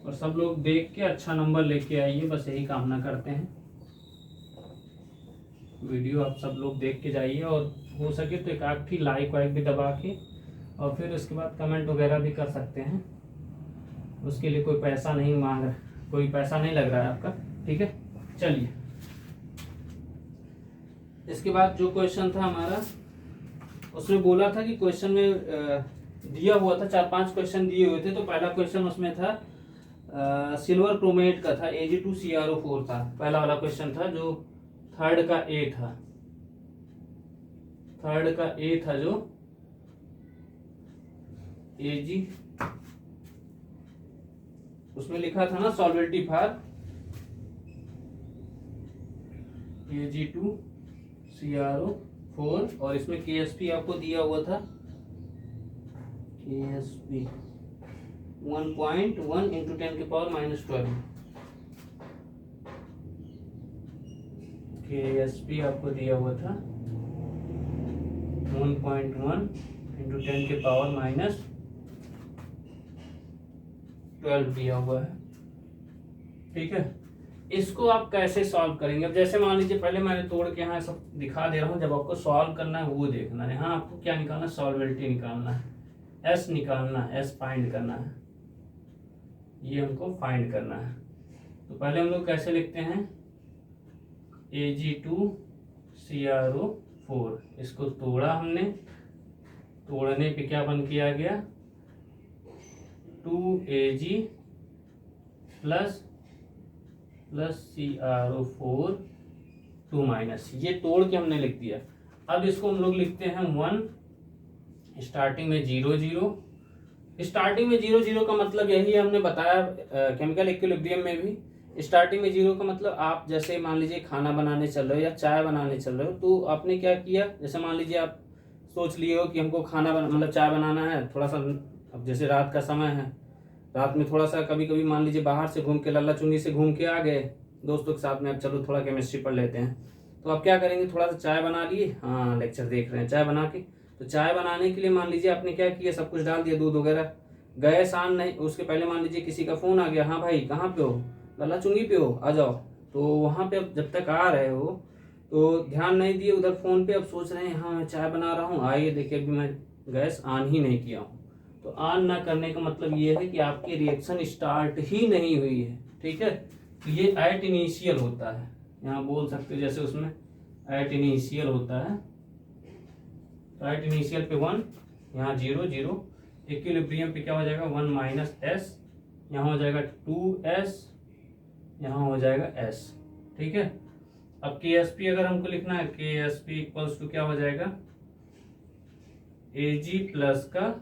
और सब लोग देख के अच्छा नंबर लेके आइए, बस यही कामना करते हैं। वीडियो आप सब लोग देख के जाइए, और हो सके तो एक आध ही लाइक वाइक भी दबा के, और फिर उसके बाद कमेंट वगैरह भी कर सकते हैं। उसके लिए कोई पैसा नहीं मांग रहा, कोई पैसा नहीं लग रहा है आपका। ठीक है, चलिए इसके बाद जो क्वेश्चन था हमारा, उसमें बोला था कि क्वेश्चन में दिया हुआ था 4-5 क्वेश्चन दिए हुए थे। तो पहला क्वेश्चन उसमें था सिल्वर क्रोमेट का था, Ag2CrO4 था, पहला वाला क्वेश्चन था, जो थर्ड का ए था जो Ag, उसमें लिखा था ना सॉल्वेबिलिटी फॉर Ag2CrO4 और इसमें KSP आपको दिया हुआ था KSP 1.1 इंटू 10⁻⁻12 KSP आपको दिया हुआ था 1.1 इंटू 10⁻12 दिया हुआ है। ठीक है, इसको आप कैसे सॉल्व करेंगे? अब जैसे मान लीजिए पहले मैंने तोड़ के यहाँ सब दिखा दे रहा हूँ, जब आपको सॉल्व करना है वो देखना है। यहाँ आपको क्या निकालना है? सॉल्वेबिलिटी निकालना है, एस निकालना है, एस फाइंड करना है, ये हमको फाइंड करना है। तो पहले हम लोग कैसे लिखते हैं? Ag2CrO4, इसको तोड़ा हमने, तोड़ने पे क्या बन के आ गया? 2Ag प्लस CrO4 2 माइनस, ये तोड़ के हमने लिख दिया। अब इसको हम लोग लिखते हैं 1, स्टार्टिंग में 0 0। स्टार्टिंग में 0 0 का मतलब यही हमने बताया केमिकल इक्विलिब्रियम में भी। स्टार्टिंग में 0 का मतलब आप जैसे मान लीजिए खाना बनाने चल रहे हो या चाय बनाने चल रहे हो, तो आपने क्या किया? जैसे मान लीजिए आप सोच लिए हो कि हमको खाना मतलब चाय बनाना है थोड़ा सा, अब जैसे रात का समय है, रात में थोड़ा सा कभी कभी मान लीजिए बाहर से घूम के लल्ला चुंगी से घूम के आ गए दोस्तों के साथ में, अब चलो थोड़ा केमिस्ट्री पढ़ लेते हैं, तो आप क्या करेंगे? थोड़ा सा चाय बना लिए, हाँ लेक्चर देख रहे हैं, चाय बना के, तो चाय बनाने के लिए मान लीजिए आपने क्या किया? सब कुछ डाल दिया, दूध वगैरह, गैस ऑन नहीं, उसके पहले मान लीजिए किसी का फोन आ गया, हाँ भाई कहाँ पे हो? लल्ला चुंगी पे हो, आ जाओ। तो वहाँ पे अब जब तक आ रहे हो तो ध्यान नहीं दिए उधर फोन पे, अब सोच रहे हैं हाँ मैं चाय बना रहा हूँ, आइए देखिए अभी मैं गैस ऑन ही नहीं किया हूँ। तो ऑन ना करने का मतलब ये है कि आपकी रिएक्शन स्टार्ट ही नहीं हुई है। ठीक है, तो ये एट इनिशियल होता है, यहाँ बोल सकते हो जैसे उसमें एट इनिशियल होता है। तो एट इनिशियल पे 1, यहाँ 0 0, इक्विलिब्रियम पे क्या हो जाएगा? 1 माइनस एस, यहाँ हो जाएगा 2s, यहाँ हो जाएगा s। ठीक है, अब KSP अगर हमको लिखना है, KSP इक्वल्स टू क्या हो जाएगा? Ag प्लस का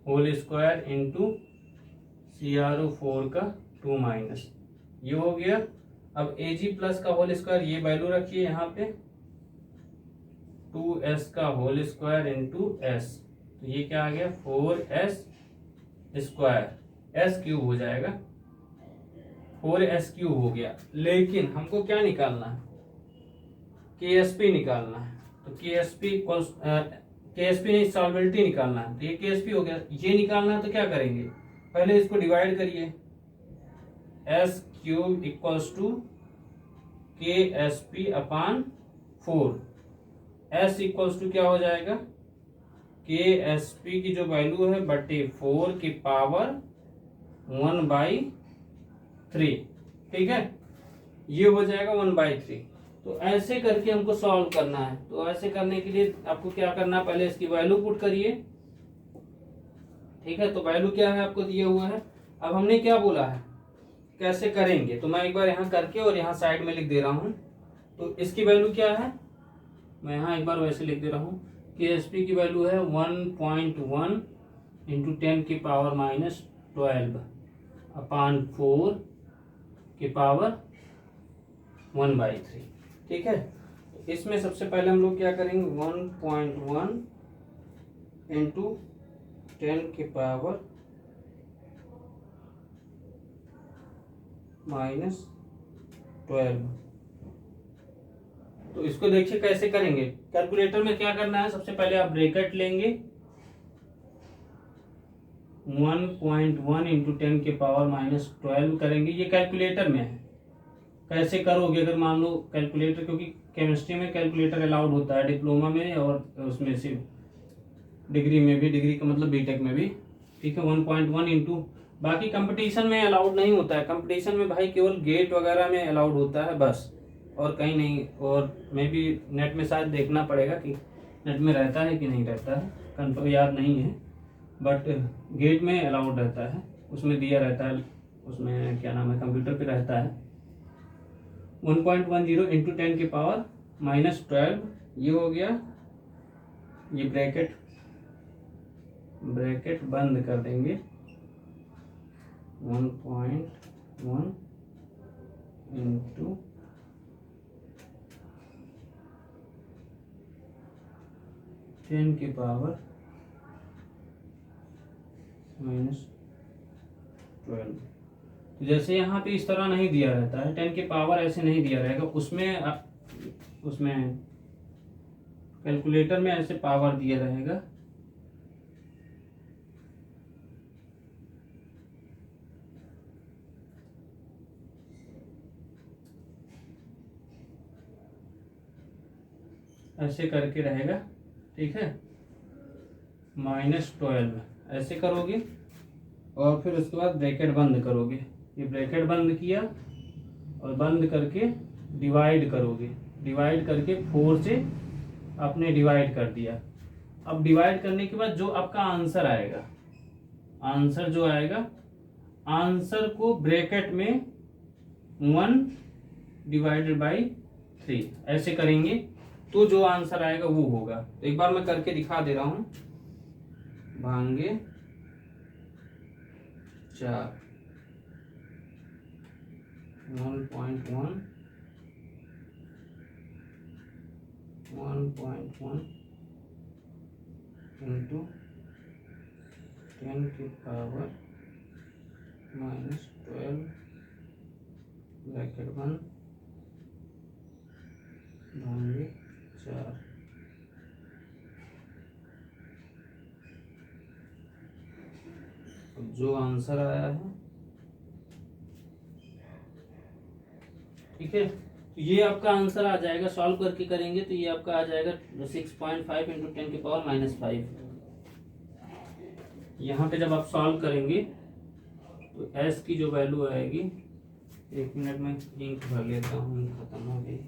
होल स्क्वायर इंटू CrO4 का 2 माइनस, ये हो गया। अब Ag प्लस का होल स्क्वायर, ये वैल्यू रखिए यहाँ पे, 2s का होल स्क्वायर इंटू s, तो ये क्या आ गया? 4s स्क्वायर, s क्यूब हो जाएगा, 4s क्यूब हो गया। लेकिन हमको क्या निकालना है? KSP निकालना है। तो KSP नहीं, सॉल्वेबिलिटी निकालना है। तो ये KSP हो गया, ये निकालना है तो क्या करेंगे? पहले इसको डिवाइड करिए, s cube equals to KSP upon 4। s equals to क्या हो जाएगा? KSP की जो वैल्यू है बटे 4 की पावर 1/3। ठीक है, ये हो जाएगा 1/3। तो ऐसे करके हमको सॉल्व करना है। तो ऐसे करने के लिए आपको क्या करना है? पहले इसकी वैल्यू पुट करिए। ठीक है, तो वैल्यू क्या है आपको दिया हुआ है। अब हमने क्या बोला है कैसे करेंगे, तो मैं एक बार यहाँ करके और यहाँ साइड में लिख दे रहा हूँ। तो इसकी वैल्यू क्या है, मैं यहाँ एक बार वैसे लिख दे रहा हूँ। KSP की वैल्यू है 1.1 इंटू 10⁻⁻12 अपॉन 4 की पावर 1/3। ठीक है, तो इसमें सबसे पहले हम लोग क्या करेंगे? 1.1 इंटू 10⁻⁻12, तो इसको देखिए कैसे करेंगे। कैलकुलेटर में क्या करना है? सबसे पहले आप ब्रैकेट लेंगे, 1.1 इंटू 10⁻⁻12 करेंगे। ये कैलकुलेटर में है, कैसे करोगे? अगर मान लो कैलकुलेटर, क्योंकि केमिस्ट्री में कैलकुलेटर अलाउड होता है, डिप्लोमा में और उसमें सिर्फ डिग्री में भी, डिग्री का मतलब बीटेक में भी। ठीक है, 1.1 इंटू, बाकी कंपटीशन में अलाउड नहीं होता है। कंपटीशन में भाई केवल गेट वगैरह में अलाउड होता है बस, और कहीं नहीं। और मे भी नेट में शायद देखना पड़ेगा कि नेट में रहता है कि नहीं रहता है, कंफर्म याद नहीं है, बट गेट में अलाउड रहता है, उसमें दिया रहता है, उसमें क्या नाम है, कंप्यूटर पे रहता है। 1.10 इंटू 10⁻⁻12, ये हो गया। ये ब्रैकेट बंद कर देंगे। 1.1 इंटू 10 की पावर -12। तो जैसे यहाँ पे इस तरह नहीं दिया रहता है, 10 की पावर ऐसे नहीं दिया रहेगा, उसमें कैलकुलेटर में ऐसे पावर दिया रहेगा। ऐसे करके रहेगा, ठीक है, -12 ऐसे करोगे और फिर उसके बाद ब्रैकेट बंद करोगे। ये ब्रैकेट बंद किया और बंद करके डिवाइड करोगे, डिवाइड करके 4 से आपने डिवाइड कर दिया। अब डिवाइड करने के बाद जो आपका आंसर आएगा, आंसर जो आएगा, आंसर को ब्रैकेट में 1/3 ऐसे करेंगे तो जो आंसर आएगा वो होगा। तो एक बार मैं करके दिखा दे रहा हूं। भांगे 4 1.1 इंटू 10 की पावर -12 ब्रैकेट बंद भांगे 4। अब जो आंसर आया है, ठीक है, तो ये आपका आंसर आ जाएगा। सॉल्व करके करेंगे तो ये आपका आ जाएगा 6.5 इंटू 10 की पावर -5। यहाँ पे जब आप सॉल्व करेंगे तो एस की जो वैल्यू आएगी, 1 मिनट में इंक भर लेता हूँ, इंक खत्म हो गई।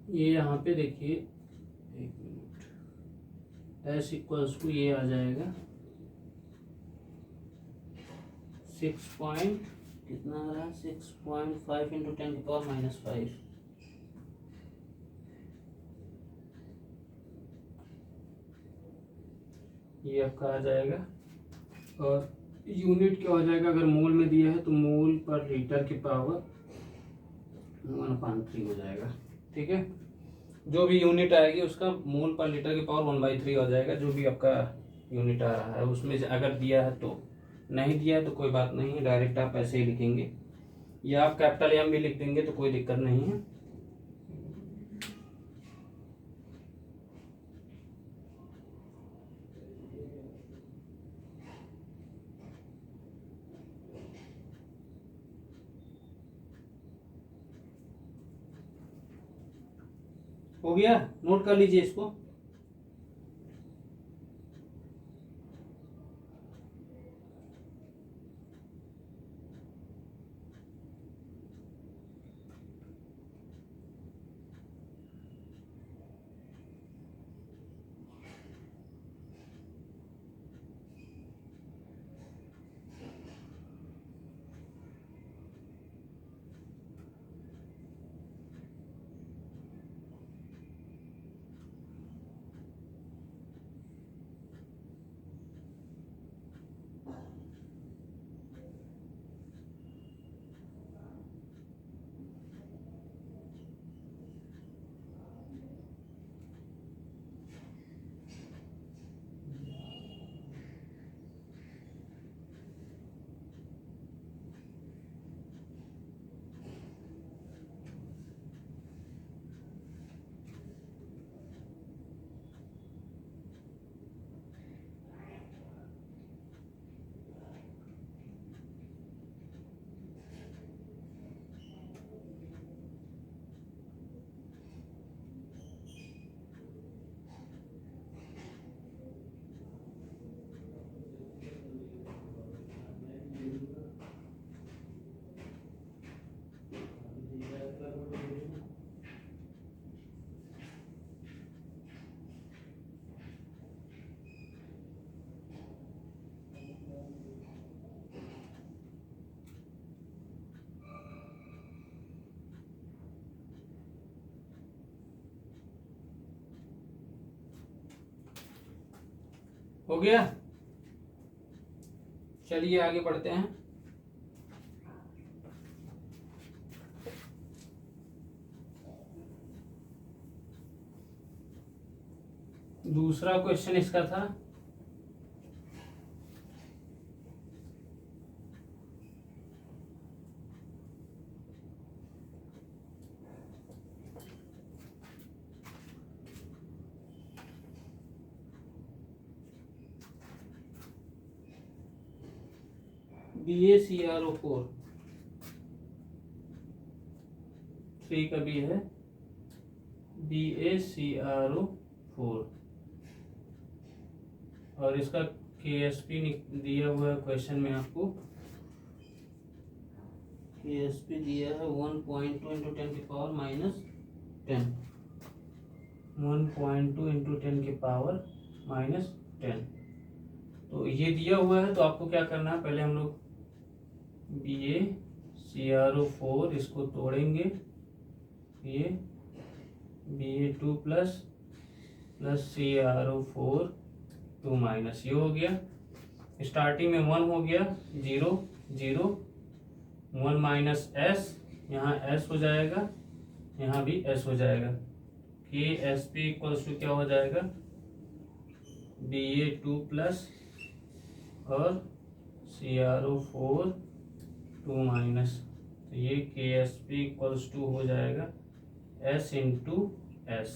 ये यहाँ पे देखिए, एक मिनट, एस इक्वल्स टू ये आ जाएगा 6 पॉइंट कितना आ रहा है 6.5 इंटू 10⁻⁵। ये आपका आ जाएगा। और यूनिट क्या हो जाएगा, अगर मोल में दिया है तो मोल पर लीटर की पावर 1/3 हो जाएगा। ठीक है, जो भी यूनिट आएगी उसका मोल पर लीटर की पावर 1/3 हो जाएगा, जो भी आपका यूनिट आ रहा है उसमें से अगर दिया है तो। नहीं दिया है तो कोई बात नहीं है, डायरेक्ट आप ऐसे ही लिखेंगे, या आप कैपिटल एम भी लिख देंगे तो कोई दिक्कत नहीं है। हो गया, नोट कर लीजिए इसको। हो गया, चलिए आगे बढ़ते हैं। दूसरा क्वेश्चन इसका था BaCrO4 3 का भी है BaCrO4 और इसका KSP दिया हुआ है क्वेश्चन में आपको। KSP दिया है 1.2 इंटू 10⁻⁻10 1.2 इंटू 10⁻⁻10। तो ये दिया हुआ है, तो आपको क्या करना है, पहले हम लोग BaCrO4 इसको तोड़ेंगे, ये Ba2 प्लस CrO4 2 माइनस, ये हो गया। स्टार्टिंग में 1 हो गया, 0 0 1 माइनस S, यहाँ S हो जाएगा, यहाँ भी S हो जाएगा। KSP इक्वल्स टू क्या हो जाएगा, Ba2 प्लस और CrO4 2 माइनस, तो ये KSP इक्वल्स टू हो जाएगा S into S।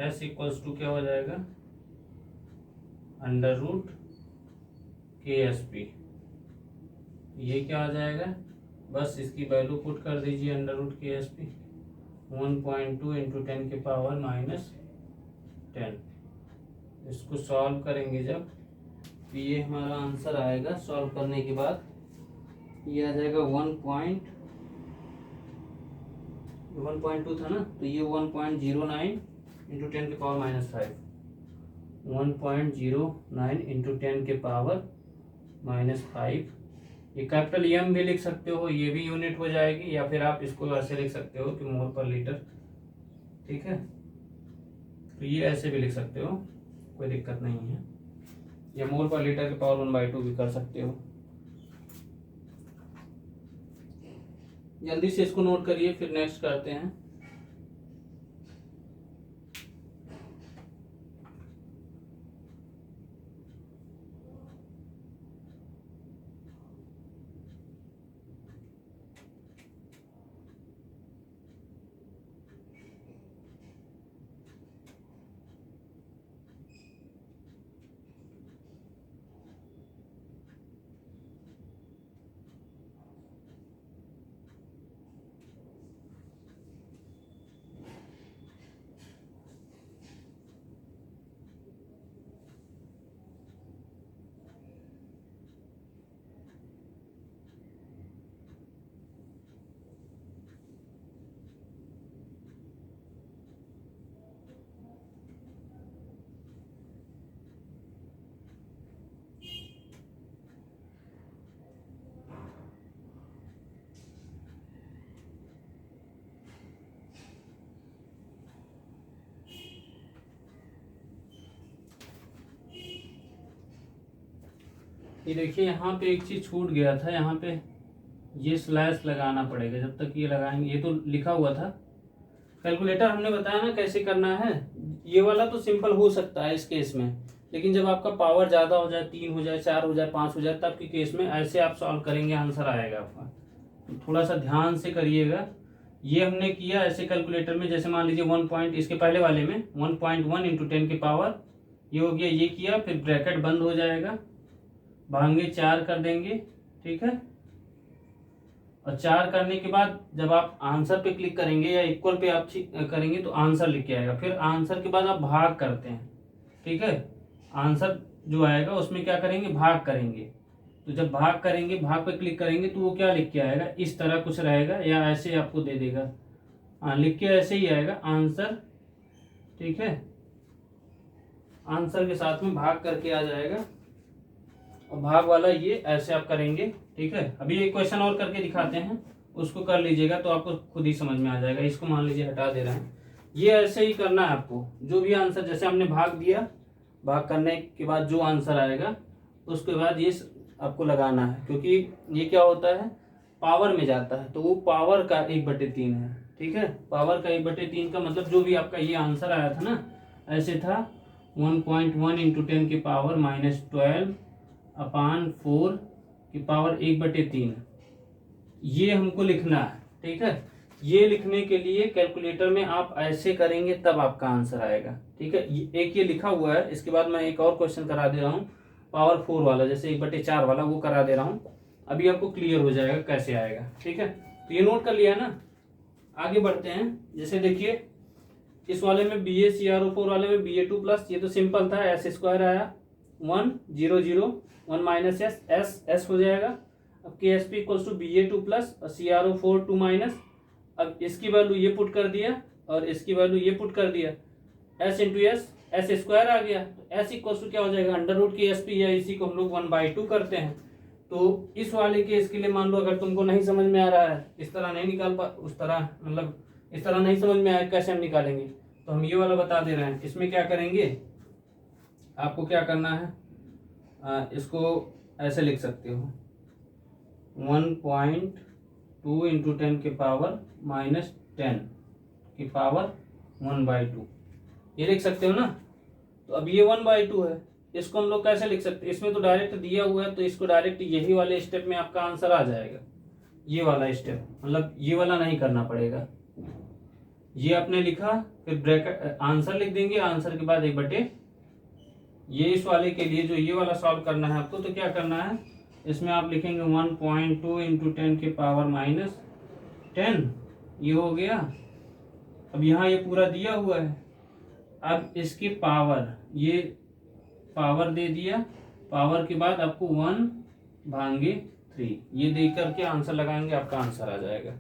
S equals to क्या हो जाएगा, √ KSP। ये क्या आ जाएगा, बस इसकी वैल्यू पुट कर दीजिए, √ KSP 1.2 इंटू 10⁻⁻10। इसको सॉल्व करेंगे जब, तो ये हमारा आंसर आएगा। सॉल्व करने के बाद ये आ जाएगा 1.2 था ना, तो ये 1.09 इंटू 10⁻⁵। 1.09 इंटू 10 के पावर -5। ये कैपिटल एम भी लिख सकते हो, ये भी यूनिट हो जाएगी, या फिर आप इसको ऐसे लिख सकते हो कि मोल पर लीटर। ठीक है, तो ये ऐसे भी लिख सकते हो, कोई दिक्कत नहीं है, या मोल पर लीटर के पावर 1/2 भी कर सकते हो। जल्दी से इसको नोट करिए, फिर नेक्स्ट करते हैं। ये देखिए, यहाँ पे एक चीज छूट गया था, यहाँ पे ये स्लैश लगाना पड़ेगा। जब तक ये लगाएंगे, ये तो लिखा हुआ था कैलकुलेटर, हमने बताया ना कैसे करना है। ये वाला तो सिंपल हो सकता है इस केस में, लेकिन जब आपका पावर ज़्यादा हो जाए, 3 हो जाए, 4 हो जाए, 5 हो जाए, तब के केस में ऐसे आप सॉल्व करेंगे, आंसर आएगा आपका। तो थोड़ा सा ध्यान से करिएगा। ये हमने किया ऐसे कैलकुलेटर में, जैसे मान लीजिए 1 पॉइंट, इसके पहले वाले में 1.1 इंटू 10 के पावर, ये हो गया, ये किया, फिर ब्रैकेट बंद हो जाएगा, भांगे 4 कर देंगे। ठीक है, और 4 करने के बाद जब आप आंसर पे क्लिक करेंगे या इक्वल पे आप करेंगे तो आंसर लिख के आएगा। फिर आंसर के बाद आप भाग करते हैं। ठीक है, आंसर जो आएगा उसमें क्या करेंगे, भाग करेंगे। तो जब भाग करेंगे, भाग पे क्लिक करेंगे, तो वो क्या लिख के आएगा, इस तरह कुछ रहेगा, या ऐसे आपको दे देगा। हाँ, लिख के ऐसे ही आएगा आंसर। ठीक है, आंसर के साथ में भाग करके आ जाएगा, और भाग वाला ये ऐसे आप करेंगे। ठीक है, अभी एक क्वेश्चन और करके दिखाते हैं, उसको कर लीजिएगा तो आपको खुद ही समझ में आ जाएगा। इसको मान लीजिए हटा दे रहे हैं, ये ऐसे ही करना है आपको। जो भी आंसर, जैसे हमने भाग दिया, भाग करने के बाद जो आंसर आएगा उसके बाद ये आपको लगाना है, क्योंकि ये क्या होता है, पावर में जाता है, तो वो पावर का 1/3 है। ठीक है, पावर का 1/3 का मतलब जो भी आपका ये आंसर आया था ना, ऐसे था 1.1 इंटू 10 के पावर -12 अपान 4 की पावर 1/3, ये हमको लिखना है। ठीक है, ये लिखने के लिए कैलकुलेटर में आप ऐसे करेंगे तब आपका आंसर आएगा। ठीक है, एक ये लिखा हुआ है, इसके बाद मैं एक और क्वेश्चन करा दे रहा हूँ, पावर 4 वाला, जैसे 1/4 वाला, वो करा दे रहा हूँ। अभी आपको क्लियर हो जाएगा कैसे आएगा। ठीक है, तो ये नोट कर लिया ना, आगे बढ़ते हैं। जैसे देखिए, इस वाले में BaCrO4 वाले में Ba2+, ये तो सिंपल था, s² आया, 1 0 0 1 माइनस s हो जाएगा। अब KSP इक्वल्स टू Ba2+ और CrO4 2 माइनस। अब इसकी वैल्यू ये पुट कर दिया और इसकी वैल्यू ये पुट कर दिया, s इंटू s स्क्वायर आ गया। तो s इक्वल्स टू क्या हो जाएगा, √KSP, या इसी को हम लोग 1/2 करते हैं। तो इस वाले के इसके लिए मान लो अगर तुमको नहीं समझ में आ रहा है, इस तरह नहीं निकाल पा, उस तरह मतलब इस तरह नहीं समझ में आया कैसे हम निकालेंगे, तो हम ये वाला बता दे रहे हैं। इसमें क्या करेंगे, आपको क्या करना है, इसको ऐसे लिख सकते हो, 1.2 इंटू 10 के पावर -10 की पावर 1/2, ये लिख सकते हो ना। तो अब ये 1/2 है, इसको हम लोग कैसे लिख सकते हैं, इसमें तो डायरेक्ट दिया हुआ है, तो इसको डायरेक्ट यही वाले स्टेप में आपका आंसर आ जाएगा। ये वाला स्टेप, मतलब ये वाला नहीं करना पड़ेगा। ये आपने लिखा, फिर ब्रैकेट आंसर लिख देंगे, आंसर के बाद 1/, ये इस वाले के लिए जो ये वाला सॉल्व करना है आपको, तो क्या करना है, इसमें आप लिखेंगे 1.2 इंटू 10 के पावर -10, ये हो गया। अब यहाँ ये पूरा दिया हुआ है, अब इसकी पावर, ये पावर दे दिया, पावर के बाद आपको 1/3 ये दे करके आंसर लगाएंगे, आपका आंसर आ जाएगा।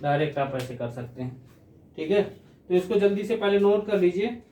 डायरेक्ट आप ऐसे कर सकते हैं। ठीक है, तो इसको जल्दी से पहले नोट कर लीजिए।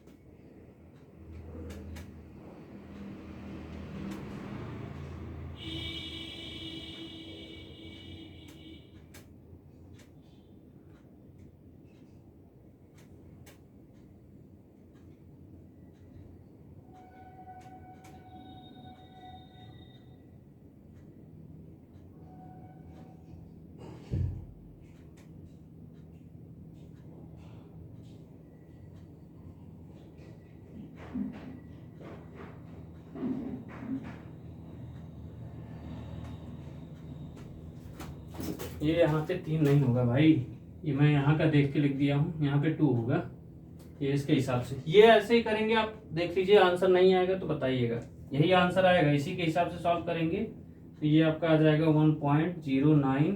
ये यहाँ पे 3 नहीं होगा भाई, ये मैं यहाँ का देख के लिख दिया हूँ, यहाँ पे 2 होगा ये इसके हिसाब से। ये ऐसे ही करेंगे आप, देख लीजिए आंसर नहीं आएगा तो बताइएगा, यही आंसर आएगा, इसी के हिसाब से सॉल्व करेंगे। तो ये आपका आ जाएगा 1.09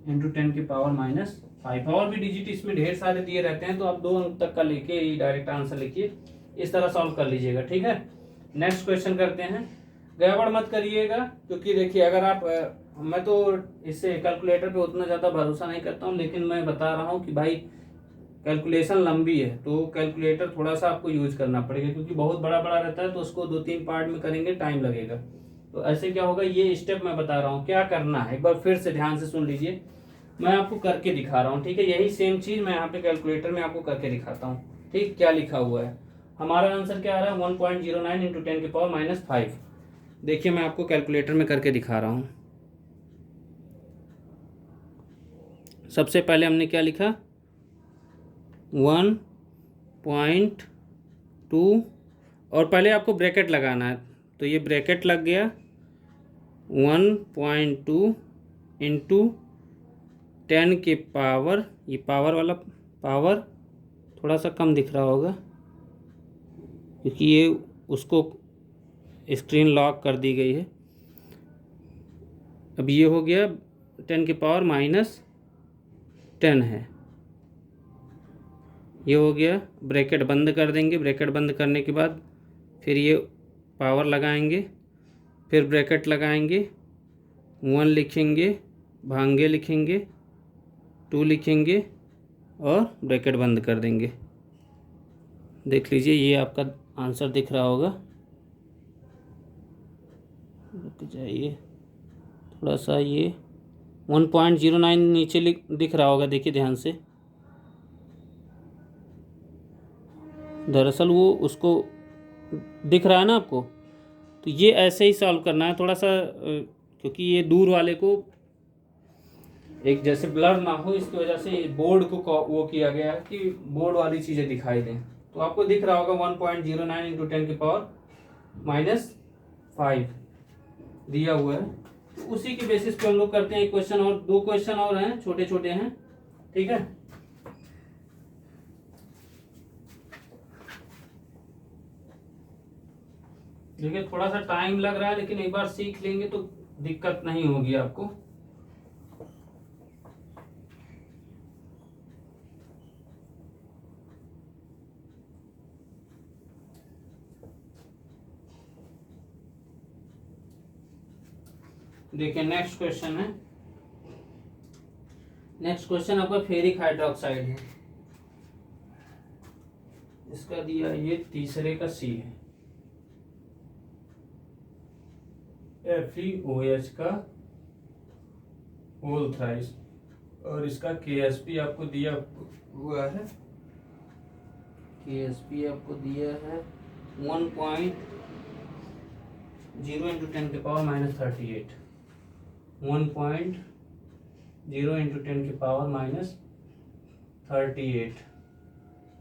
इंटू 10 की पावर -5। और भी डिजिट इसमें ढेर सारे दिए रहते हैं, तो आप 2 अंक तक का लेके ही डायरेक्ट आंसर लिखिए, इस तरह सॉल्व कर लीजिएगा, ठीक है। नेक्स्ट क्वेश्चन करते हैं। गड़बड़ मत करिएगा, क्योंकि देखिए अगर आप मैं तो इससे कैलकुलेटर पे उतना ज़्यादा भरोसा नहीं करता हूँ, लेकिन मैं बता रहा हूँ कि भाई कैलकुलेशन लंबी है, तो कैलकुलेटर थोड़ा सा आपको यूज करना पड़ेगा, क्योंकि बहुत बड़ा बड़ा रहता है, तो उसको 2-3 पार्ट में करेंगे, टाइम लगेगा। तो ऐसे क्या होगा, ये स्टेप मैं बता रहा हूँ क्या करना है, एक बार फिर से ध्यान से सुन लीजिए, मैं आपको करके दिखा रहा हूँ, ठीक है। यही सेम चीज़ मैं यहाँ पे कैलकुलेटर में आपको करके दिखाता हूँ, ठीक। क्या लिखा हुआ है, हमारा आंसर क्या आ रहा है, 1.09 इंटू 10 की पावर -5। देखिए मैं आपको कैलकुलेटर में करके दिखा रहा हूँ। सबसे पहले हमने क्या लिखा, 1.2 और पहले आपको ब्रैकेट लगाना है, तो ये ब्रैकेट लग गया, 1.2 इंटू 10 के पावर, ये पावर वाला पावर थोड़ा सा कम दिख रहा होगा, क्योंकि ये उसको स्क्रीन लॉक कर दी गई है। अब ये हो गया 10 की पावर -10 है, ये हो गया। ब्रैकेट बंद कर देंगे, ब्रैकेट बंद करने के बाद फिर ये पावर लगाएंगे, फिर ब्रैकेट लगाएंगे, 1 लिखेंगे, भांगे लिखेंगे, 2 लिखेंगे और ब्रैकेट बंद कर देंगे। देख लीजिए ये आपका आंसर दिख रहा होगा, रुक जाइए थोड़ा सा, ये 1.09 नीचे दिख रहा होगा, देखिए ध्यान से। दरअसल वो उसको दिख रहा है ना आपको, तो ये ऐसे ही सॉल्व करना है थोड़ा सा, क्योंकि ये दूर वाले को एक जैसे ब्लर ना हो, इसकी वजह से बोर्ड को वो किया गया है कि बोर्ड वाली चीज़ें दिखाई दें। तो आपको दिख रहा होगा 1.09 इंटू 10 की पावर -5 दिया हुआ है। तो उसी के बेसिस पे हम लोग करते हैं एक क्वेश्चन और, 2 क्वेश्चन और हैं, छोटे छोटे हैं, ठीक है। देखिए थोड़ा सा टाइम लग रहा है, लेकिन एक बार सीख लेंगे तो दिक्कत नहीं होगी आपको। देखिए नेक्स्ट क्वेश्चन है, नेक्स्ट क्वेश्चन आपका फेरिक हाइड्रोक्साइड है, इसका दिया ये तीसरे का सी है, FeOH का होल थ्राइस, और इसका KSP आपको दिया हुआ है, KSP आपको दिया है 1.0 इंटू 10 की पावर -38, 1.0 इंटू 10 की पावर -38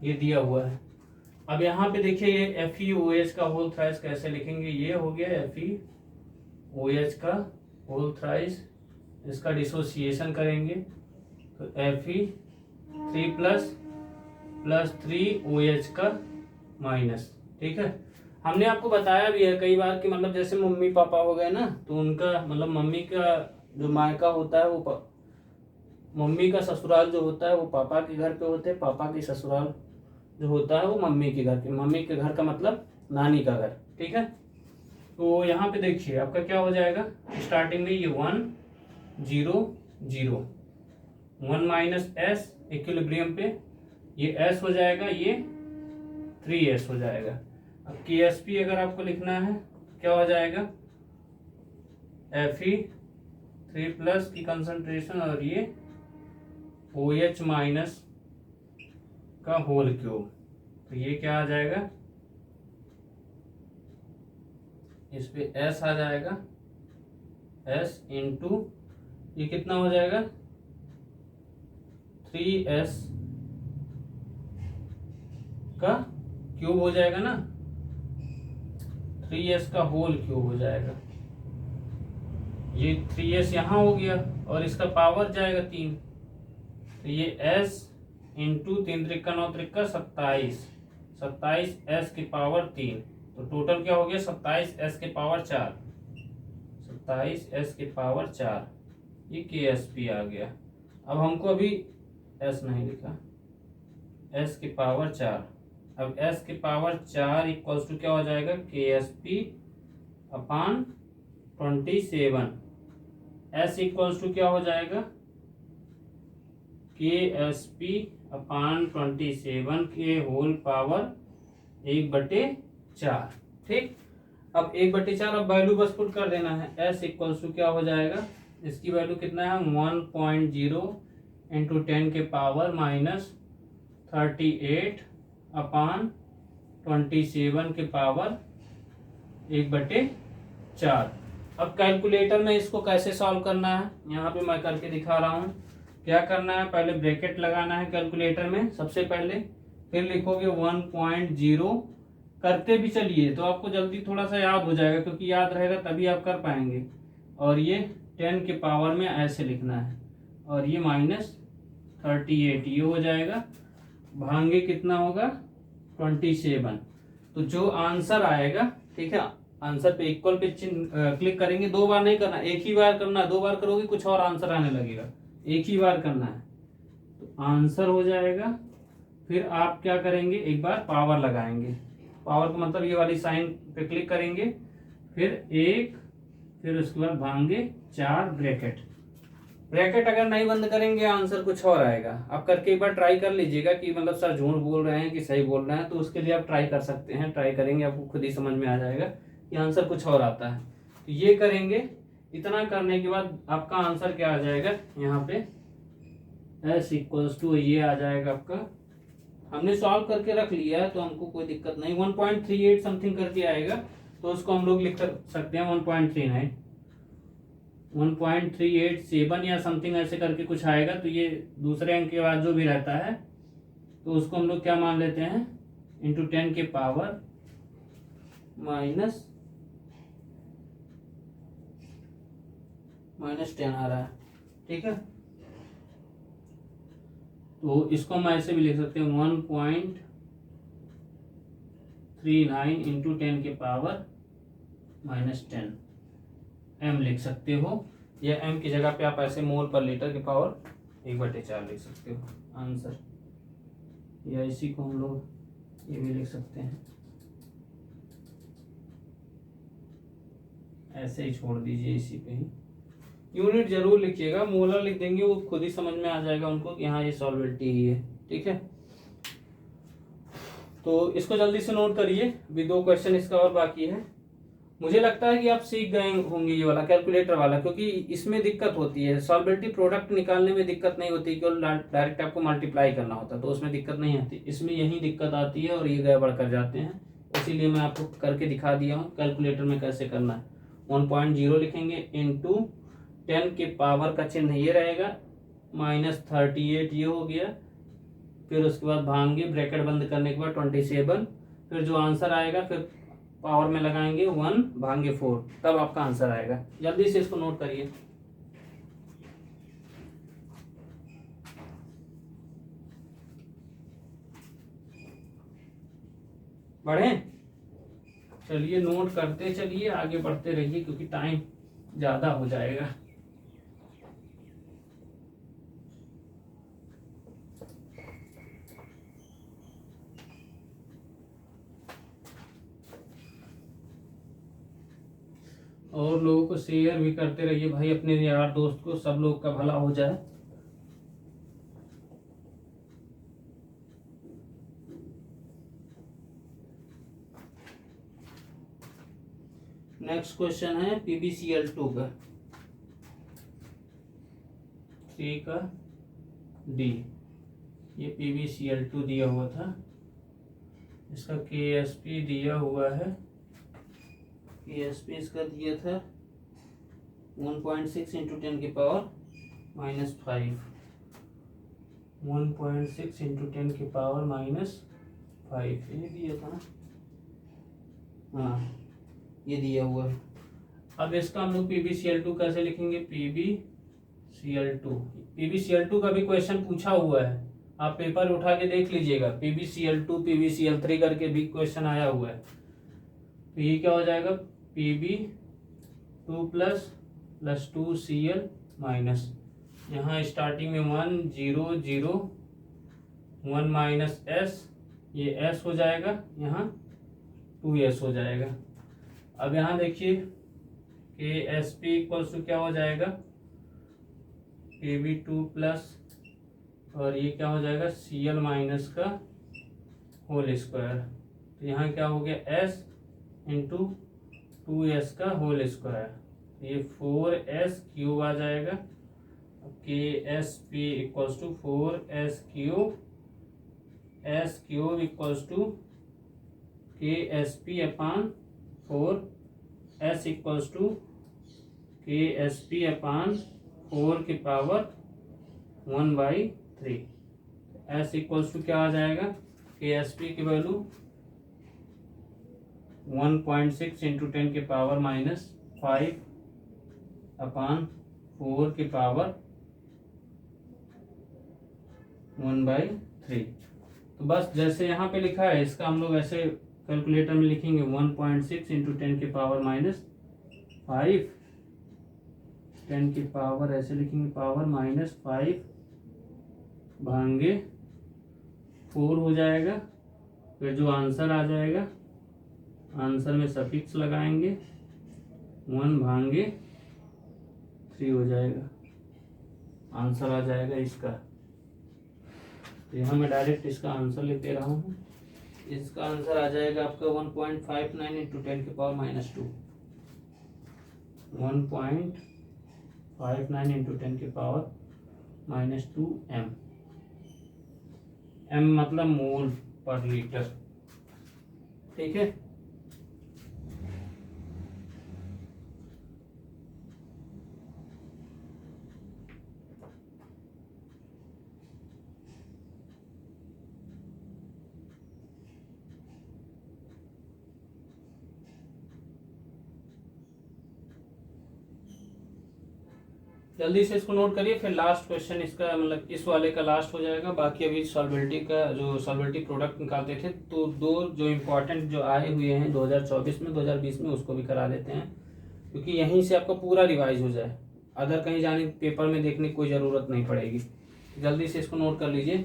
ये दिया हुआ है। अब यहाँ पे देखिए ये FeOH का होल थ्राइस कैसे लिखेंगे, ये हो गया FeOH का होल थ्राइस, इसका डिसोसिएशन करेंगे तो Fe3+3OH का माइनस, ठीक है। हमने आपको बताया भी है कई बार कि मतलब जैसे मम्मी पापा हो गए ना, तो उनका मतलब मम्मी का जो मायका होता है वो मम्मी का ससुराल जो होता है वो पापा के घर पे होते हैं, पापा की ससुराल जो होता है वो मम्मी के घर पे, मम्मी के घर का मतलब नानी का घर, ठीक है। तो यहाँ पे देखिए आपका क्या हो जाएगा, स्टार्टिंग में ये 1 0 0 1 माइनस S इक्विलिब्रियम पे ये S हो जाएगा, ये 3S हो जाएगा। अब KSP अगर आपको लिखना है क्या हो जाएगा, Fe3+ की कंसंट्रेशन और ये OH माइनस का होल क्यूब, तो ये क्या आ जाएगा, इस पे S आ जाएगा, S इंटू ये कितना हो जाएगा 3S का क्यूब हो जाएगा ना, 3s का होल क्यूब हो जाएगा। ये 3s यहाँ हो गया और इसका पावर जाएगा 3, तो ये s into 3 Trika 9 Trika 27, 27s की पावर 3, तो टोटल क्या हो गया 27s के पावर 4, 27s के पावर 4, ये KSP आ गया। अब हमको अभी s नहीं लिखा, s के पावर 4, अब s के पावर 4 इक्वल्स टू क्या हो जाएगा KSP upon 27, s equals to क्या हो जाएगा KSP अपान 27 के होल पावर 1/4। ठीक, अब 1/4, अब वैल्यू बस पुट कर देना है। s इक्वल्स टू क्या हो जाएगा, इसकी वैल्यू कितना है 1.0 इंटू 10 के पावर -38 अपान 27 के पावर 1/4। अब कैलकुलेटर में इसको कैसे सॉल्व करना है, यहाँ पे मैं करके दिखा रहा हूँ। क्या करना है, पहले ब्रैकेट लगाना है कैलकुलेटर में सबसे पहले, फिर लिखोगे 1.0, करते भी चलिए तो आपको जल्दी थोड़ा सा याद हो जाएगा, क्योंकि याद रहेगा तभी आप कर पाएंगे। और ये 10 के पावर में ऐसे लिखना है, और ये -38 ये हो जाएगा, भांगे कितना होगा 27। तो जो आंसर आएगा, ठीक है, आंसर पे इक्वल पे चिन्ह क्लिक करेंगे। 2 बार नहीं करना, एक ही बार करना है। 2 बार करोगे कुछ और आंसर आने लगेगा, एक ही बार करना है तो आंसर हो जाएगा। फिर आप क्या करेंगे, एक बार पावर लगाएंगे, पावर का मतलब ये वाली साइन पे क्लिक करेंगे, फिर 1, फिर उसके बाद भांगे 4 ब्रैकेट। ब्रैकेट अगर नहीं बंद करेंगे आंसर कुछ और आएगा। आप करके एक बार ट्राई कर लीजिएगा कि मतलब सर झूठ बोल रहे हैं कि सही बोल रहे हैं, तो उसके लिए आप ट्राई कर सकते हैं। ट्राई करेंगे आपको खुद ही समझ में आ जाएगा कि आंसर कुछ और आता है। तो ये करेंगे, इतना करने के बाद आपका आंसर क्या आ जाएगा, यहाँ पे s इक्वल्स टू ये आ जाएगा आपका, हमने सॉल्व करके रख लिया है तो हमको कोई दिक्कत नहीं, 1.38 समथिंग करके आएगा, तो उसको हम लोग लिख सकते हैं 1.39, 1.387 या समथिंग ऐसे करके कुछ आएगा। तो ये दूसरे अंक के बाद जो भी रहता है तो उसको हम लोग क्या मान लेते हैं, इंटू 10 के पावर -10 आ रहा है। ठीक है, तो इसको हम ऐसे भी लिख सकते हैं 1.39 इंटू 10 के पावर -10 m लिख सकते हो, या m की जगह पे आप ऐसे मोल पर लीटर के पावर 1/4 लिख सकते हो आंसर, या इसी को हम लोग ये भी लिख सकते हैं, ऐसे ही छोड़ दीजिए इसी पे ही। यूनिट जरूर लिखिएगा, मोलर लिख देंगे वो खुद ही समझ में आ जाएगा उनको कि हाँ ये सॉल्वेंटी ही है। ठीक है, तो इसको जल्दी से नोट करिए, अभी 2 क्वेश्चन इसका और बाकी है। मुझे लगता है कि आप सीख गए होंगे ये वाला कैलकुलेटर वाला, क्योंकि इसमें दिक्कत होती है, सॉल्वेंटी प्रोडक्ट निकालने में दिक्कत नहीं होती, केवल डायरेक्ट आपको मल्टीप्लाई करना होता है, तो उसमें दिक्कत नहीं आती। इसमें यही दिक्कत आती है और ये गड़बड़ कर जाते हैं, इसीलिए मैं आपको करके दिखा दिया हूँ कैलकुलेटर में कैसे करना है। 1.0 लिखेंगे, इंटू 10 के पावर का चिन्ह ये रहेगा, -38 ये हो गया, फिर उसके बाद भांगे ब्रैकेट बंद करने के बाद 27, फिर जो आंसर आएगा फिर पावर में लगाएंगे 1 भांगे 4, तब आपका आंसर आएगा। जल्दी से इसको नोट करिए। बढ़े, चलिए नोट करते चलिए, आगे बढ़ते रहिए क्योंकि टाइम ज्यादा हो जाएगा। और लोगों को शेयर भी करते रहिए भाई, अपने यार दोस्त को, सब लोग का भला हो जाए। नेक्स्ट क्वेश्चन है PbCl2 का 3 का D। ये PbCl2 दिया हुआ था, इसका KSP दिया हुआ है, KSP इसका दिया था 1.6 इंटू 10 के पावर -5, 1.6 इंटू 10 के पावर 5 ये दिया था ना, हाँ ये दिया हुआ है। अब इसका हम लोग PbCl2 कैसे लिखेंगे, PbCl2 का भी क्वेश्चन पूछा हुआ है, आप पेपर उठा के देख लीजिएगा, PbCl2 PbCl3 करके भी क्वेश्चन आया हुआ है। तो ये क्या हो जाएगा, Pb2 प्लस 2Cl माइनस, यहाँ स्टार्टिंग में 1 0 0 1 माइनस S, ये S हो जाएगा, यहाँ 2S हो जाएगा। अब यहाँ देखिए KSP इक्वल्स टू क्या हो जाएगा, Pb2 प्लस और ये क्या हो जाएगा Cl माइनस का होल स्क्वायर। तो यहाँ क्या हो गया S इंटू 2S का होल स्क्वायर, ये 4S क्यूब आ जाएगा। KSP equals to 4S cube, S cube equals to KSP upon 4, S equals to KSP upon 4 की पावर 1/3। S इक्वल्स टू क्या आ जाएगा, KSP की वैल्यू 1.6 इंटू 10 की पावर -5 अपान 4 की पावर 1/3। तो बस जैसे यहाँ पे लिखा है इसका हम लोग ऐसे कैलकुलेटर में लिखेंगे 1.6 इंटू 10 की पावर -5, 10 की पावर ऐसे लिखेंगे पावर -5 भांगे 4 हो जाएगा। फिर जो आंसर आ जाएगा, आंसर में सफिक्स लगाएंगे 1 भांगे 3 हो जाएगा, आंसर आ जाएगा इसका। तो यहाँ मैं डायरेक्ट इसका आंसर लिख दे रहा हूँ, इसका आंसर आ जाएगा आपका 1.59 इंटू 10 की पावर -2, 1.59 इंटू 10 की पावर -2 m, m मतलब मोल पर लीटर, ठीक है। जल्दी से इसको नोट करिए, फिर लास्ट क्वेश्चन इसका मतलब इस वाले का लास्ट हो जाएगा। बाकी अभी सॉल्वेंटी का जो सॉल्वेंटी प्रोडक्ट निकालते थे, तो दो जो इम्पोर्टेंट जो आए हुए हैं 2024 में 2020 में उसको भी करा देते हैं, क्योंकि यहीं से आपका पूरा रिवाइज हो जाए, अदर कहीं जाने पेपर में देखने की कोई ज़रूरत नहीं पड़ेगी। जल्दी से इसको नोट कर लीजिए।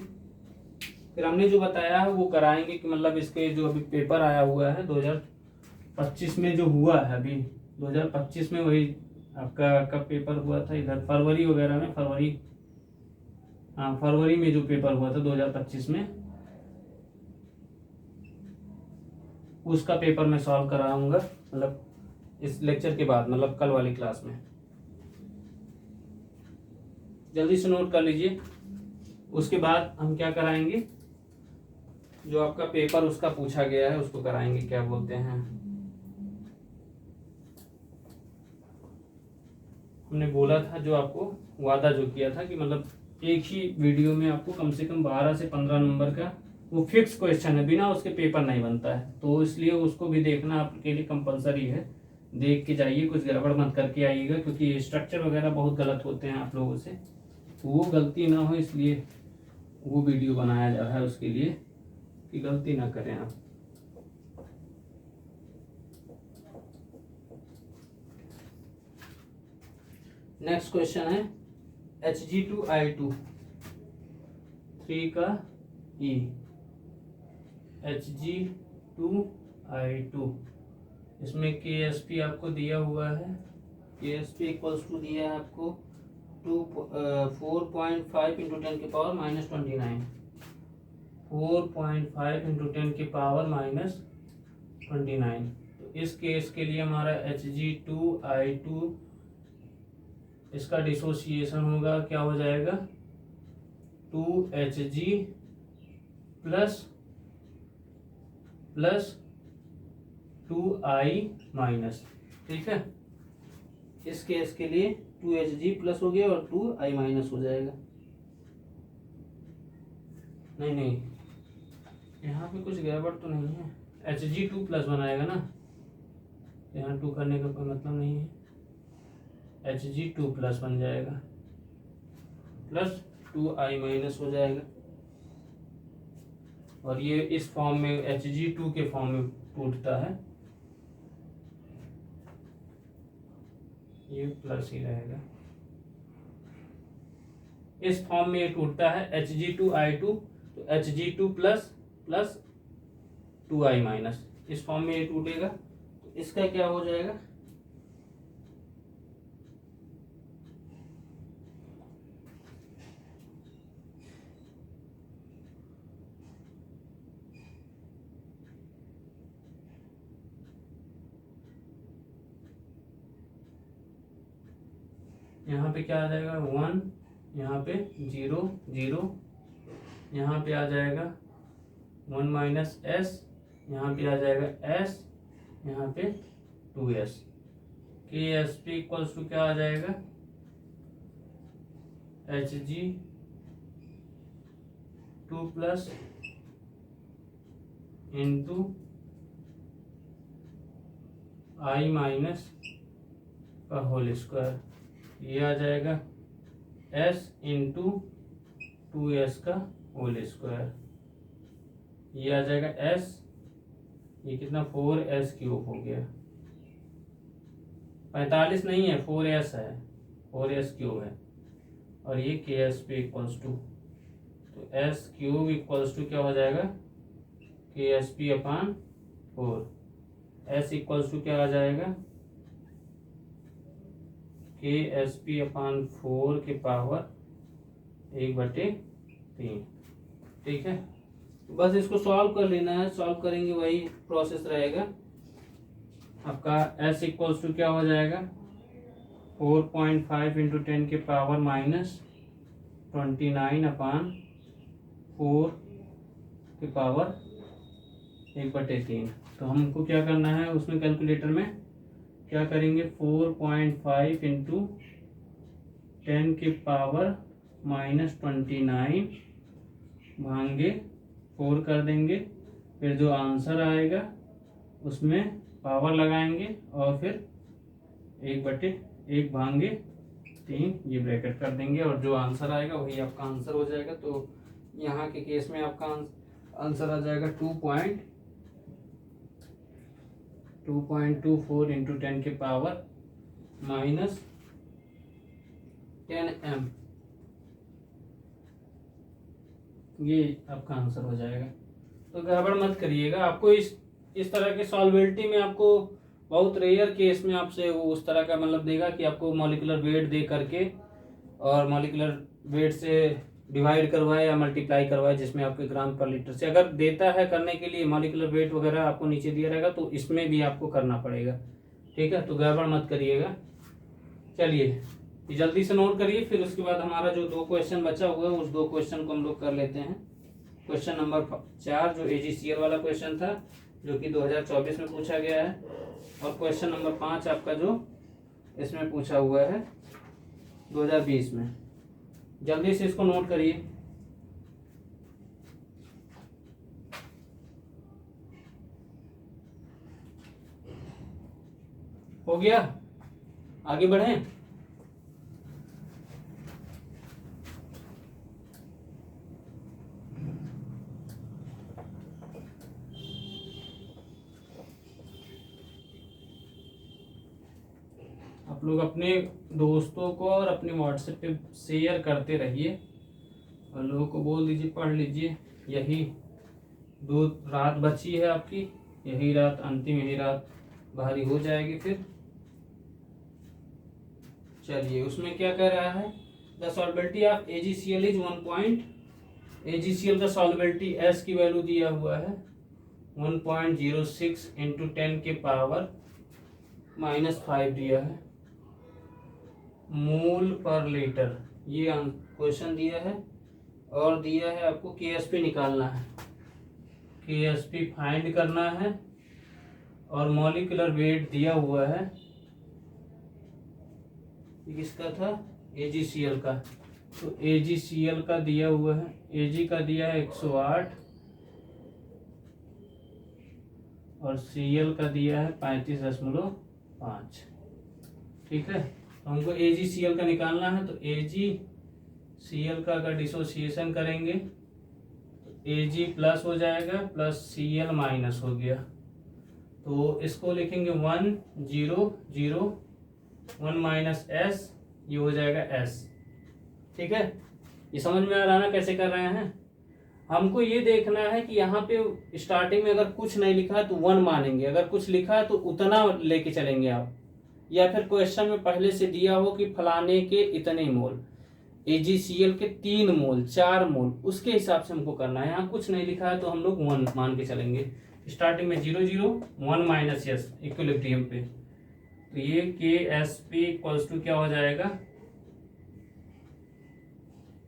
फिर हमने जो बताया है वो कराएंगे कि मतलब इसके जो अभी पेपर आया हुआ है 2025 में जो हुआ है, अभी 2025 में वही आपका कब पेपर हुआ था, इधर फरवरी वगैरह में, फरवरी में जो पेपर हुआ था 2025 में, उसका पेपर मैं सॉल्व कराऊंगा, मतलब इस लेक्चर के बाद, मतलब कल वाली क्लास में। जल्दी से नोट कर लीजिए। उसके बाद हम क्या कराएंगे, जो आपका पेपर उसका पूछा गया है उसको कराएंगे, क्या बोलते हैं, हमने बोला था जो आपको वादा जो किया था कि मतलब एक ही वीडियो में आपको कम से कम 12 से 15 नंबर का वो फिक्स क्वेश्चन है, बिना उसके पेपर नहीं बनता है, तो इसलिए उसको भी देखना आपके लिए कंपलसरी है। देख के जाइए, कुछ गड़बड़ मत करके आइएगा, क्योंकि स्ट्रक्चर वगैरह बहुत गलत होते हैं आप लोगों से, तो वो गलती ना हो इसलिए वो वीडियो बनाया जा रहा है, उसके लिए कि गलती ना करें आप। नेक्स्ट क्वेश्चन है Hg2I2 3 का E, Hg2I2, इसमें KSP आपको दिया हुआ है, KSP इक्वल्स टू दिया है आपको 4.5 इंटू 10 की पावर -29, 4.5 इंटू 10 की पावर -29। तो इस केस के लिए हमारा Hg2I2 इसका डिसोसिएशन होगा, क्या हो जाएगा 2Hg प्लस 2I माइनस, ठीक है। इस केस के लिए 2Hg प्लस हो गया और 2I माइनस हो जाएगा, नहीं यहाँ पे कुछ गड़बड़ तो नहीं है। Hg2+ बनाएगा ना, यहाँ 2 करने का कोई मतलब नहीं है। Hg2+ बन जाएगा प्लस 2i- हो जाएगा, और ये इस फॉर्म में Hg2 के फॉर्म में टूटता है, ये प्लस ही रहेगा। इस फॉर्म में ये टूटता है Hg2i2, तो Hg2+ प्लस 2i-, इस फॉर्म में ये टूटेगा। तो इसका क्या हो जाएगा, यहाँ पे क्या आ जाएगा 1, यहाँ पे 0 0, यहाँ पे आ जाएगा 1 - s, यहाँ पे आ जाएगा s, यहाँ पे 2s। KSP इक्वल्स टू क्या आ जाएगा, Hg2+ इंटू i- का होल स्क्वायर, ये आ जाएगा s इंटू 2s का होल स्क्वायर, ये आ जाएगा s, ये कितना 4s³ हो गया, 45 नहीं है 4s है, 4s³ है, और ये KSP इक्वल्स टू, तो s³ इक्वल्स टू क्या हो जाएगा KSP/4, s इक्वल्स टू क्या आ जाएगा KSP/4 के पावर 1/3। ठीक है, बस इसको सॉल्व कर लेना है, सॉल्व करेंगे वही प्रोसेस रहेगा आपका। s इक्वल्स टू क्या हो जाएगा 4.5 × 10 के पावर -29/4 के पावर 1/3। तो हमको क्या करना है उसमें, कैलकुलेटर में क्या करेंगे 4.5 × 10 के पावर -29 भांगे 4 कर देंगे, फिर जो आंसर आएगा उसमें पावर लगाएंगे और फिर 1/1 भांगे 3 ये ब्रैकेट कर देंगे, और जो आंसर आएगा वही आपका आंसर हो जाएगा। तो यहाँ के केस में आपका आंसर आ जाएगा 2.24 × 10 के पावर -10m, ये आपका आंसर हो जाएगा। तो गड़बड़ मत करिएगा, आपको इस तरह के सॉल्वेबिलिटी में आपको बहुत रेयर केस में आपसे वो उस तरह का मतलब देगा कि आपको मॉलिक्यूलर वेट दे करके और मॉलिक्यूलर वेट से डिवाइड करवाए या मल्टीप्लाई करवाए, जिसमें आपके ग्राम पर लीटर से अगर देता है करने के लिए मॉलिक्यूलर वेट वगैरह आपको नीचे दिया रहेगा, तो इसमें भी आपको करना पड़ेगा। ठीक है, तो गड़बड़ मत करिएगा। चलिए जल्दी से नोट करिए, फिर उसके बाद हमारा जो 2 क्वेश्चन बचा हुआ है उस 2 क्वेश्चन को हम लोग कर लेते हैं। क्वेश्चन नंबर 4 जो AGCL वाला क्वेश्चन था, जो कि 2024 में पूछा गया है, और क्वेश्चन नंबर 5 आपका जो इसमें पूछा हुआ है 2020 में। जल्दी से इसको नोट करिए। हो गया, आगे बढ़ें। आप लोग अपने दोस्तों को और अपने व्हाट्सएप पे शेयर करते रहिए, और लोगों को बोल दीजिए पढ़ लीजिए। यही 2 रात बची है आपकी, यही रात अंतिम, यही रात भारी हो जाएगी फिर। चलिए उसमें क्या कह रहा है, the solubility of AgCl is 1 point. AgCl का सॉल्वेबिलिटी S की वैल्यू दिया हुआ है 1.06 × 10 के पावर -5 दिया है मोल पर लीटर, ये क्वेश्चन दिया है, और दिया है आपको KSP निकालना है, KSP फाइंड करना है, और मॉलिक्यूलर वेट दिया हुआ है, किसका था AgCl का, तो AgCl का दिया हुआ है, Ag का दिया है 108, और Cl का दिया है 35.5। ठीक है, तो हमको AgCl का निकालना है, तो AgCl का अगर डिसोसिएशन करेंगे तो Ag प्लस हो जाएगा प्लस Cl माइनस हो गया, तो इसको लिखेंगे 1 0 0 1 माइनस S, ये हो जाएगा S। ठीक है, ये समझ में आ रहा है ना कैसे कर रहे हैं। हमको ये देखना है कि यहाँ पे स्टार्टिंग में अगर कुछ नहीं लिखा है तो 1 मानेंगे, अगर कुछ लिखा है तो उतना लेके चलेंगे आप, या फिर क्वेश्चन में पहले से दिया हो कि फलाने के इतने मोल, AgCl के 3 मोल 4 मोल, उसके हिसाब से हमको करना है। यहाँ कुछ नहीं लिखा है तो हम लोग 1 मान के चलेंगे। स्टार्टिंग में 0 0 1 माइनस S इक्विलिब्रियम पे, तो ये KSP इक्वल्स टू क्या हो जाएगा,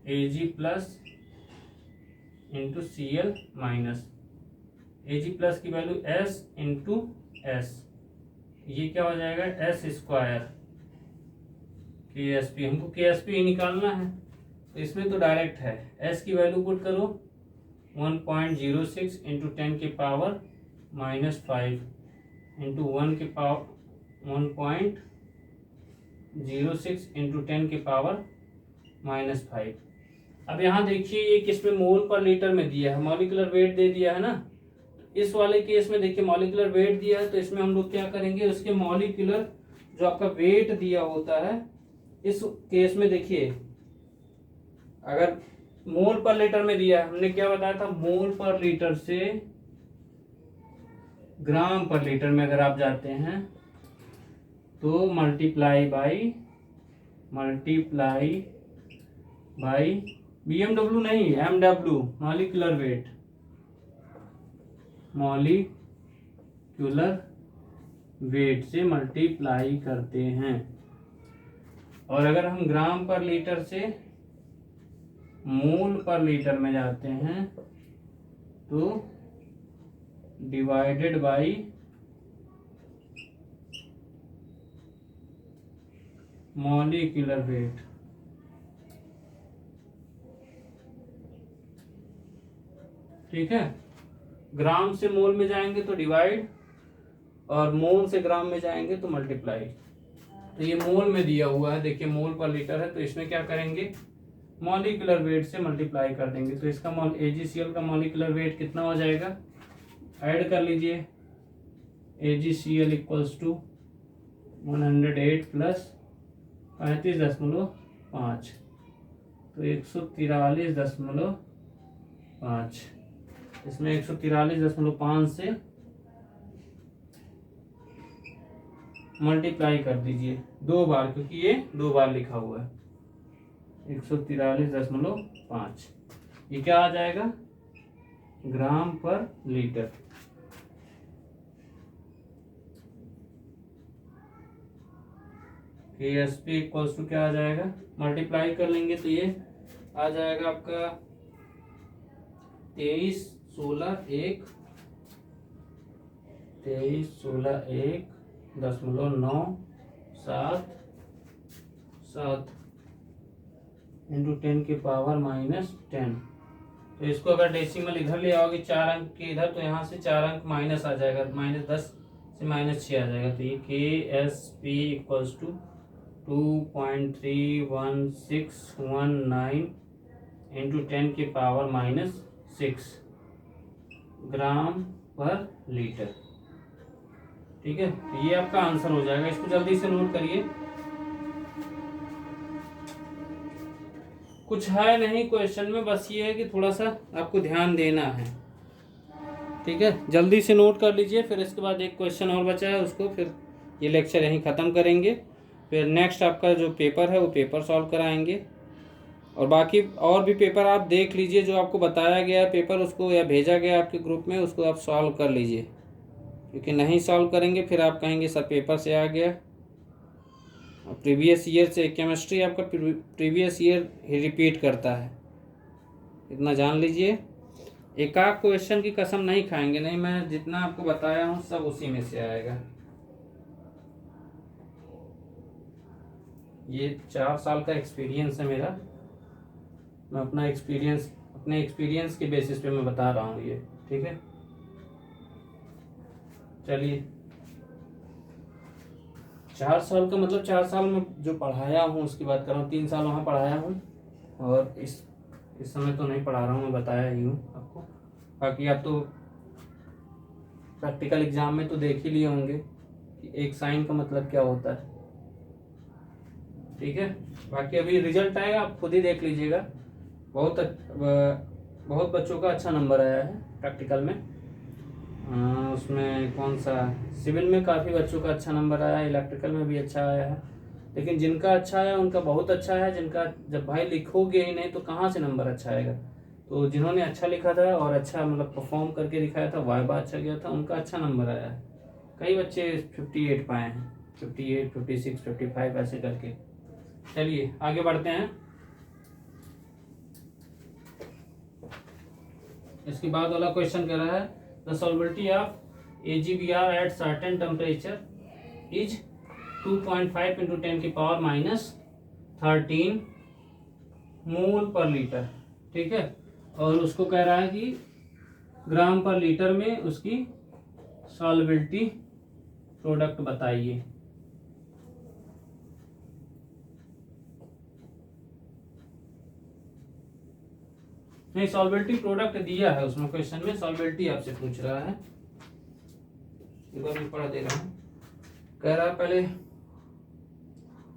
Ag plus into Cl minus, Ag plus की वैल्यू S इंटू S, ये क्या हो जाएगा S स्क्वायर KSP। हमको KSP ही निकालना है, तो इसमें तो डायरेक्ट है, S की वैल्यू पुट करो 1.06 इंटू 10 के पावर माइनस 5 इंटू 1 के पावर 1.06 इंटू 10 के पावर माइनस 5। अब यहाँ देखिए ये किस में मोल पर लीटर में दिया है, मॉलिक्यूलर वेट दे दिया है ना। इस वाले केस में देखिए मॉलिक्यूलर वेट दिया है, तो इसमें हम लोग क्या करेंगे, उसके मॉलिक्यूलर जो आपका वेट दिया होता है, इस केस में देखिए अगर मोल पर लीटर में दिया है, हमने क्या बताया था, मोल पर लीटर से ग्राम पर लीटर में अगर आप जाते हैं तो मल्टीप्लाई बाई BMW नहीं MW, मॉलिक्यूलर वेट से मल्टीप्लाई करते हैं। और अगर हम ग्राम पर लीटर से मोल पर लीटर में जाते हैं तो डिवाइडेड बाई मॉलिक्यूलर वेट। ठीक है, ग्राम से मोल में जाएंगे तो डिवाइड, और मोल से ग्राम में जाएंगे तो मल्टीप्लाई। तो ये मोल में दिया हुआ है, देखिए मोल पर लीटर है, तो इसमें क्या करेंगे, मॉलिक्यूलर वेट से मल्टीप्लाई कर देंगे। तो इसका AgCl का मॉलिक्यूलर वेट कितना हो जाएगा, ऐड कर लीजिए, AgCl इक्वल्स टू 108 प्लस 35.5, तो 143.5, इसमें 143.5 से मल्टीप्लाई कर दीजिए 2 बार, क्योंकि ये 2 बार लिखा हुआ है। 143.5, ये क्या आ जाएगा, ग्राम पर लीटर। KSP इक्वल्स टू क्या आ जाएगा, मल्टीप्लाई कर लेंगे तो ये आ जाएगा आपका 2316.1.977 इंटू 10 के पावर माइनस 10। तो इसको अगर डेसिमल इधर ले आओगे 4 अंक के इधर, तो यहाँ से 4 अंक माइनस आ जाएगा, -10 से -6 आ जाएगा। तो ये KSP इक्वल्स टू 2.31619 इंटू 10 के पावर -6 ग्राम पर लीटर। ठीक है, तो ये आपका आंसर हो जाएगा। इसको जल्दी से नोट करिए, कुछ है नहीं क्वेश्चन में, बस ये है कि थोड़ा सा आपको ध्यान देना है। ठीक है, जल्दी से नोट कर लीजिए, फिर इसके बाद एक क्वेश्चन और बचा है, उसको फिर ये लेक्चर यहीं ख़त्म करेंगे। फिर नेक्स्ट आपका जो पेपर है वो पेपर सॉल्व कराएंगे, और बाकी और भी पेपर आप देख लीजिए, जो आपको बताया गया है पेपर उसको या भेजा गया आपके ग्रुप में, उसको आप सॉल्व कर लीजिए, क्योंकि नहीं सॉल्व करेंगे फिर आप कहेंगे सर पेपर से आ गया। प्रीवियस ईयर से केमिस्ट्री आपका प्रीवियस ईयर ही रिपीट करता है, इतना जान लीजिए। एक आध क्वेश्चन की कसम नहीं खाएंगे, नहीं, मैं जितना आपको बताया हूँ सब उसी में से आएगा। ये 4 साल का एक्सपीरियंस है मेरा, मैं अपने एक्सपीरियंस के बेसिस पे मैं बता रहा हूँ ये। ठीक है, चलिए 4 साल का मतलब 4 साल में जो पढ़ाया हूँ उसकी बात कर रहा हूँ। 3 साल वहाँ पढ़ाया हूँ और इस समय तो नहीं पढ़ा रहा हूँ, मैं बताया ही हूँ आपको। बाकी आप तो प्रैक्टिकल एग्जाम में तो देख ही लिए होंगे कि एक साइन का मतलब क्या होता है, ठीक है। बाकी अभी रिजल्ट आएगा, आप खुद ही देख लीजिएगा। बहुत बच्चों का अच्छा नंबर आया है प्रैक्टिकल में। उसमें कौन सा, सिविल में काफ़ी बच्चों का अच्छा नंबर आया है, इलेक्ट्रिकल में भी अच्छा आया है। लेकिन जिनका अच्छा आया उनका बहुत अच्छा है, जिनका जब भाई लिखोगे ही नहीं तो कहाँ से नंबर अच्छा आएगा। तो जिन्होंने अच्छा लिखा था और अच्छा मतलब परफॉर्म करके दिखाया था, वाइवा अच्छा गया था, उनका अच्छा नंबर आया है। कई बच्चे 58 पाए हैं, 58, 56, 55 ऐसे करके। चलिए आगे बढ़ते हैं। इसके बाद वाला क्वेश्चन कह रहा है the solubility of AgBr at certain temperature is 2.5 × 10⁻13 mole per litre, ठीक है। और उसको कह रहा है कि ग्राम पर लीटर में उसकी सॉल्युबिलिटी प्रोडक्ट बताइए। नहीं, सॉल्युबिलिटी प्रोडक्ट दिया है उसमें क्वेश्चन में, सॉल्युबिलिटी आपसे पूछ रहा है। एक बार मैं पढ़ा दे रहा हूँ। कह रहा है पहले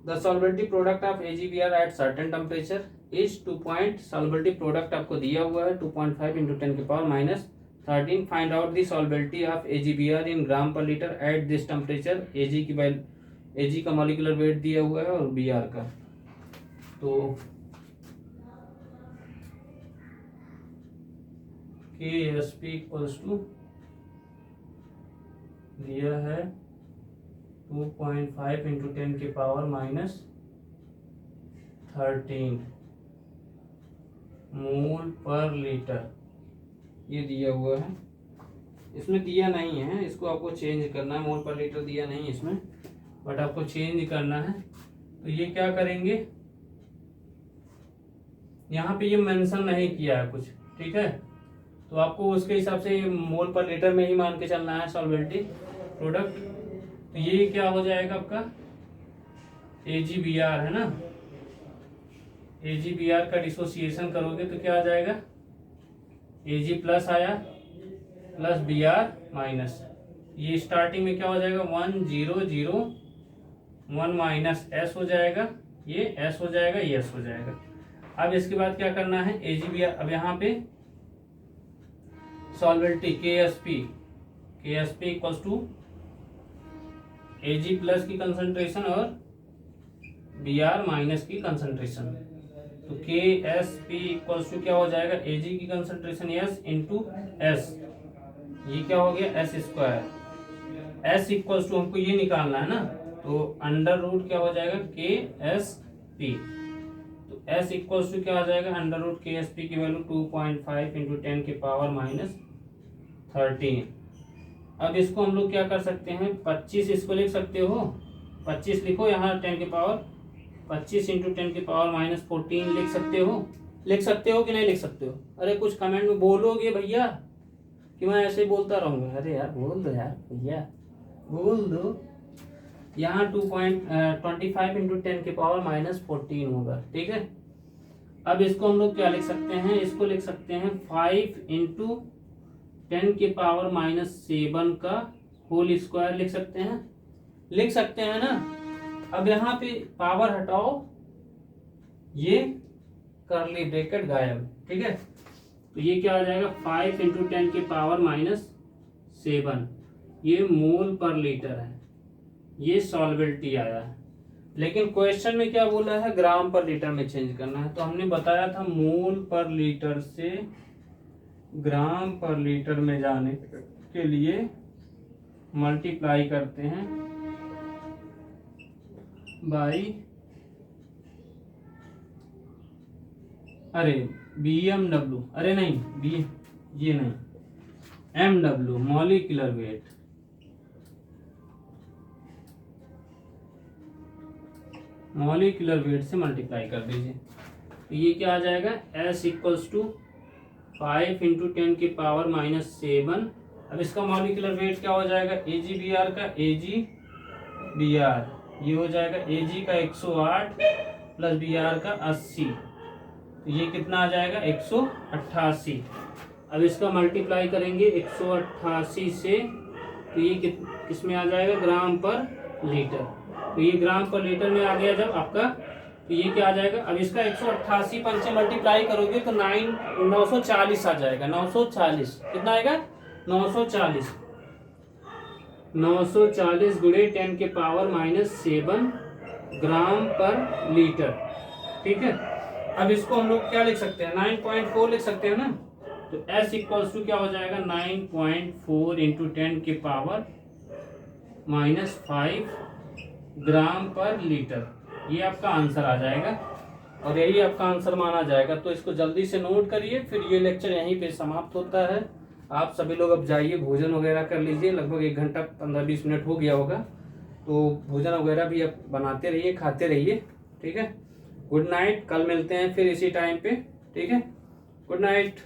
the solubility product of AgBr at certain temperature is 2 point, solubility product आपको दिया हुआ है 2.5 × 10⁻13। Find out the solubility of AgBr in gram पर litre at this temperature. Ag का मॉलिक्यूलर वेट दिया हुआ है और Br का। तो KSP इक्वल्स टू दिया है 2.5 × 10⁻13 मोल पर लीटर, ये दिया हुआ है। इसमें दिया नहीं है, इसको आपको चेंज करना है। मोल पर लीटर दिया नहीं इसमें, बट आपको चेंज करना है। तो ये क्या करेंगे, यहाँ पे ये मेंशन नहीं किया है कुछ, ठीक है। तो आपको उसके हिसाब से मोल पर लीटर में ही मान के चलना है सॉल्युबिलिटी प्रोडक्ट। तो ये क्या हो जाएगा आपका AgBr है ना। AgBr का डिसोसिएशन करोगे तो क्या आ जाएगा, Ag प्लस आया प्लस Br माइनस, ये स्टार्टिंग में क्या हो जाएगा 1 0 0 1 माइनस S हो जाएगा, ये S हो जाएगा, ये S हो जाएगा। अब इसके बाद क्या करना है AgBr, अब यहाँ पे solubility KSP equals to Ag plus की कंसंट्रेशन और Br माइनस की कंसंट्रेशन। तो KSP इक्वल्स टू क्या हो जाएगा, Ag की कंसंट्रेशन S इंटू S, ये क्या हो गया S square. S equals to हमको ये निकालना है ना, तो अंडर रूट क्या हो जाएगा KSP। तो S इक्वल्स टू क्या हो जाएगा, अंडर रूट KSP की वैल्यू 2.5 × 10⁻13। अब इसको हम लोग क्या कर सकते हैं, 25 इसको लिख सकते हो, 25 लिखो यहाँ 10 की पावर 25 × 10⁻14 लिख सकते हो कि नहीं लिख सकते हो। अरे कुछ कमेंट में बोलोगे भैया कि मैं ऐसे ही बोलता रहूंगा। अरे यार बोल दो यार भैया, बोल दो। यहाँ 2.25 × 10⁻14 होगा, ठीक है। अब इसको हम लोग क्या लिख सकते हैं, इसको लिख सकते हैं 5 × 10⁻7 का होल स्क्वायर लिख सकते हैं ना। अब यहाँ पे पावर हटाओ, ये करली ब्रैकेट गायब, ठीक है। तो ये क्या आ जाएगा 5 × 10⁻7, ये मोल पर लीटर है, ये सॉल्युबिलिटी आया है। लेकिन क्वेश्चन में क्या बोला है, ग्राम पर लीटर में चेंज करना है। तो हमने बताया था मोल पर लीटर से ग्राम पर लीटर में जाने के लिए मल्टीप्लाई करते हैं बाई, अरे BMW, अरे नहीं ये नहीं, MW molecular weight, molecular weight से मल्टीप्लाई कर दीजिए। तो ये क्या आ जाएगा S इक्वल्स टू 5 × 10⁻7 अब इसका मॉलिक्यूलर वेट क्या हो जाएगा, AgBr का AgBr ये हो जाएगा Ag का 108 प्लस Br का 80, तो ये कितना आ जाएगा 188। अब इसका मल्टीप्लाई करेंगे 188 से, तो ये किसमें आ जाएगा, ग्राम पर लीटर। तो ये ग्राम पर लीटर में आ गया जब आपका, तो ये क्या आ जाएगा, अब इसका 188 पर से मल्टीप्लाई करोगे तो 940 आ जाएगा। 940 कितना आएगा, 940 गुणे 10 के पावर -7 ग्राम पर लीटर। ठीक है, अब इसको हम लोग क्या लिख सकते हैं, 9.4 लिख सकते हैं ना। तो S इक्वल्स टू क्या हो जाएगा, 9.4 इंटू 10 के पावर -5 ग्राम पर लीटर। ये आपका आंसर आ जाएगा और यही आपका आंसर माना जाएगा। तो इसको जल्दी से नोट करिए, फिर ये लेक्चर यहीं पे समाप्त होता है। आप सभी लोग अब जाइए, भोजन वगैरह कर लीजिए। लगभग 1 घंटा 15-20 मिनट हो गया होगा, तो भोजन वगैरह भी अब बनाते रहिए, खाते रहिए। ठीक है, गुड नाइट, कल मिलते हैं फिर इसी टाइम पे। ठीक है, गुड नाइट।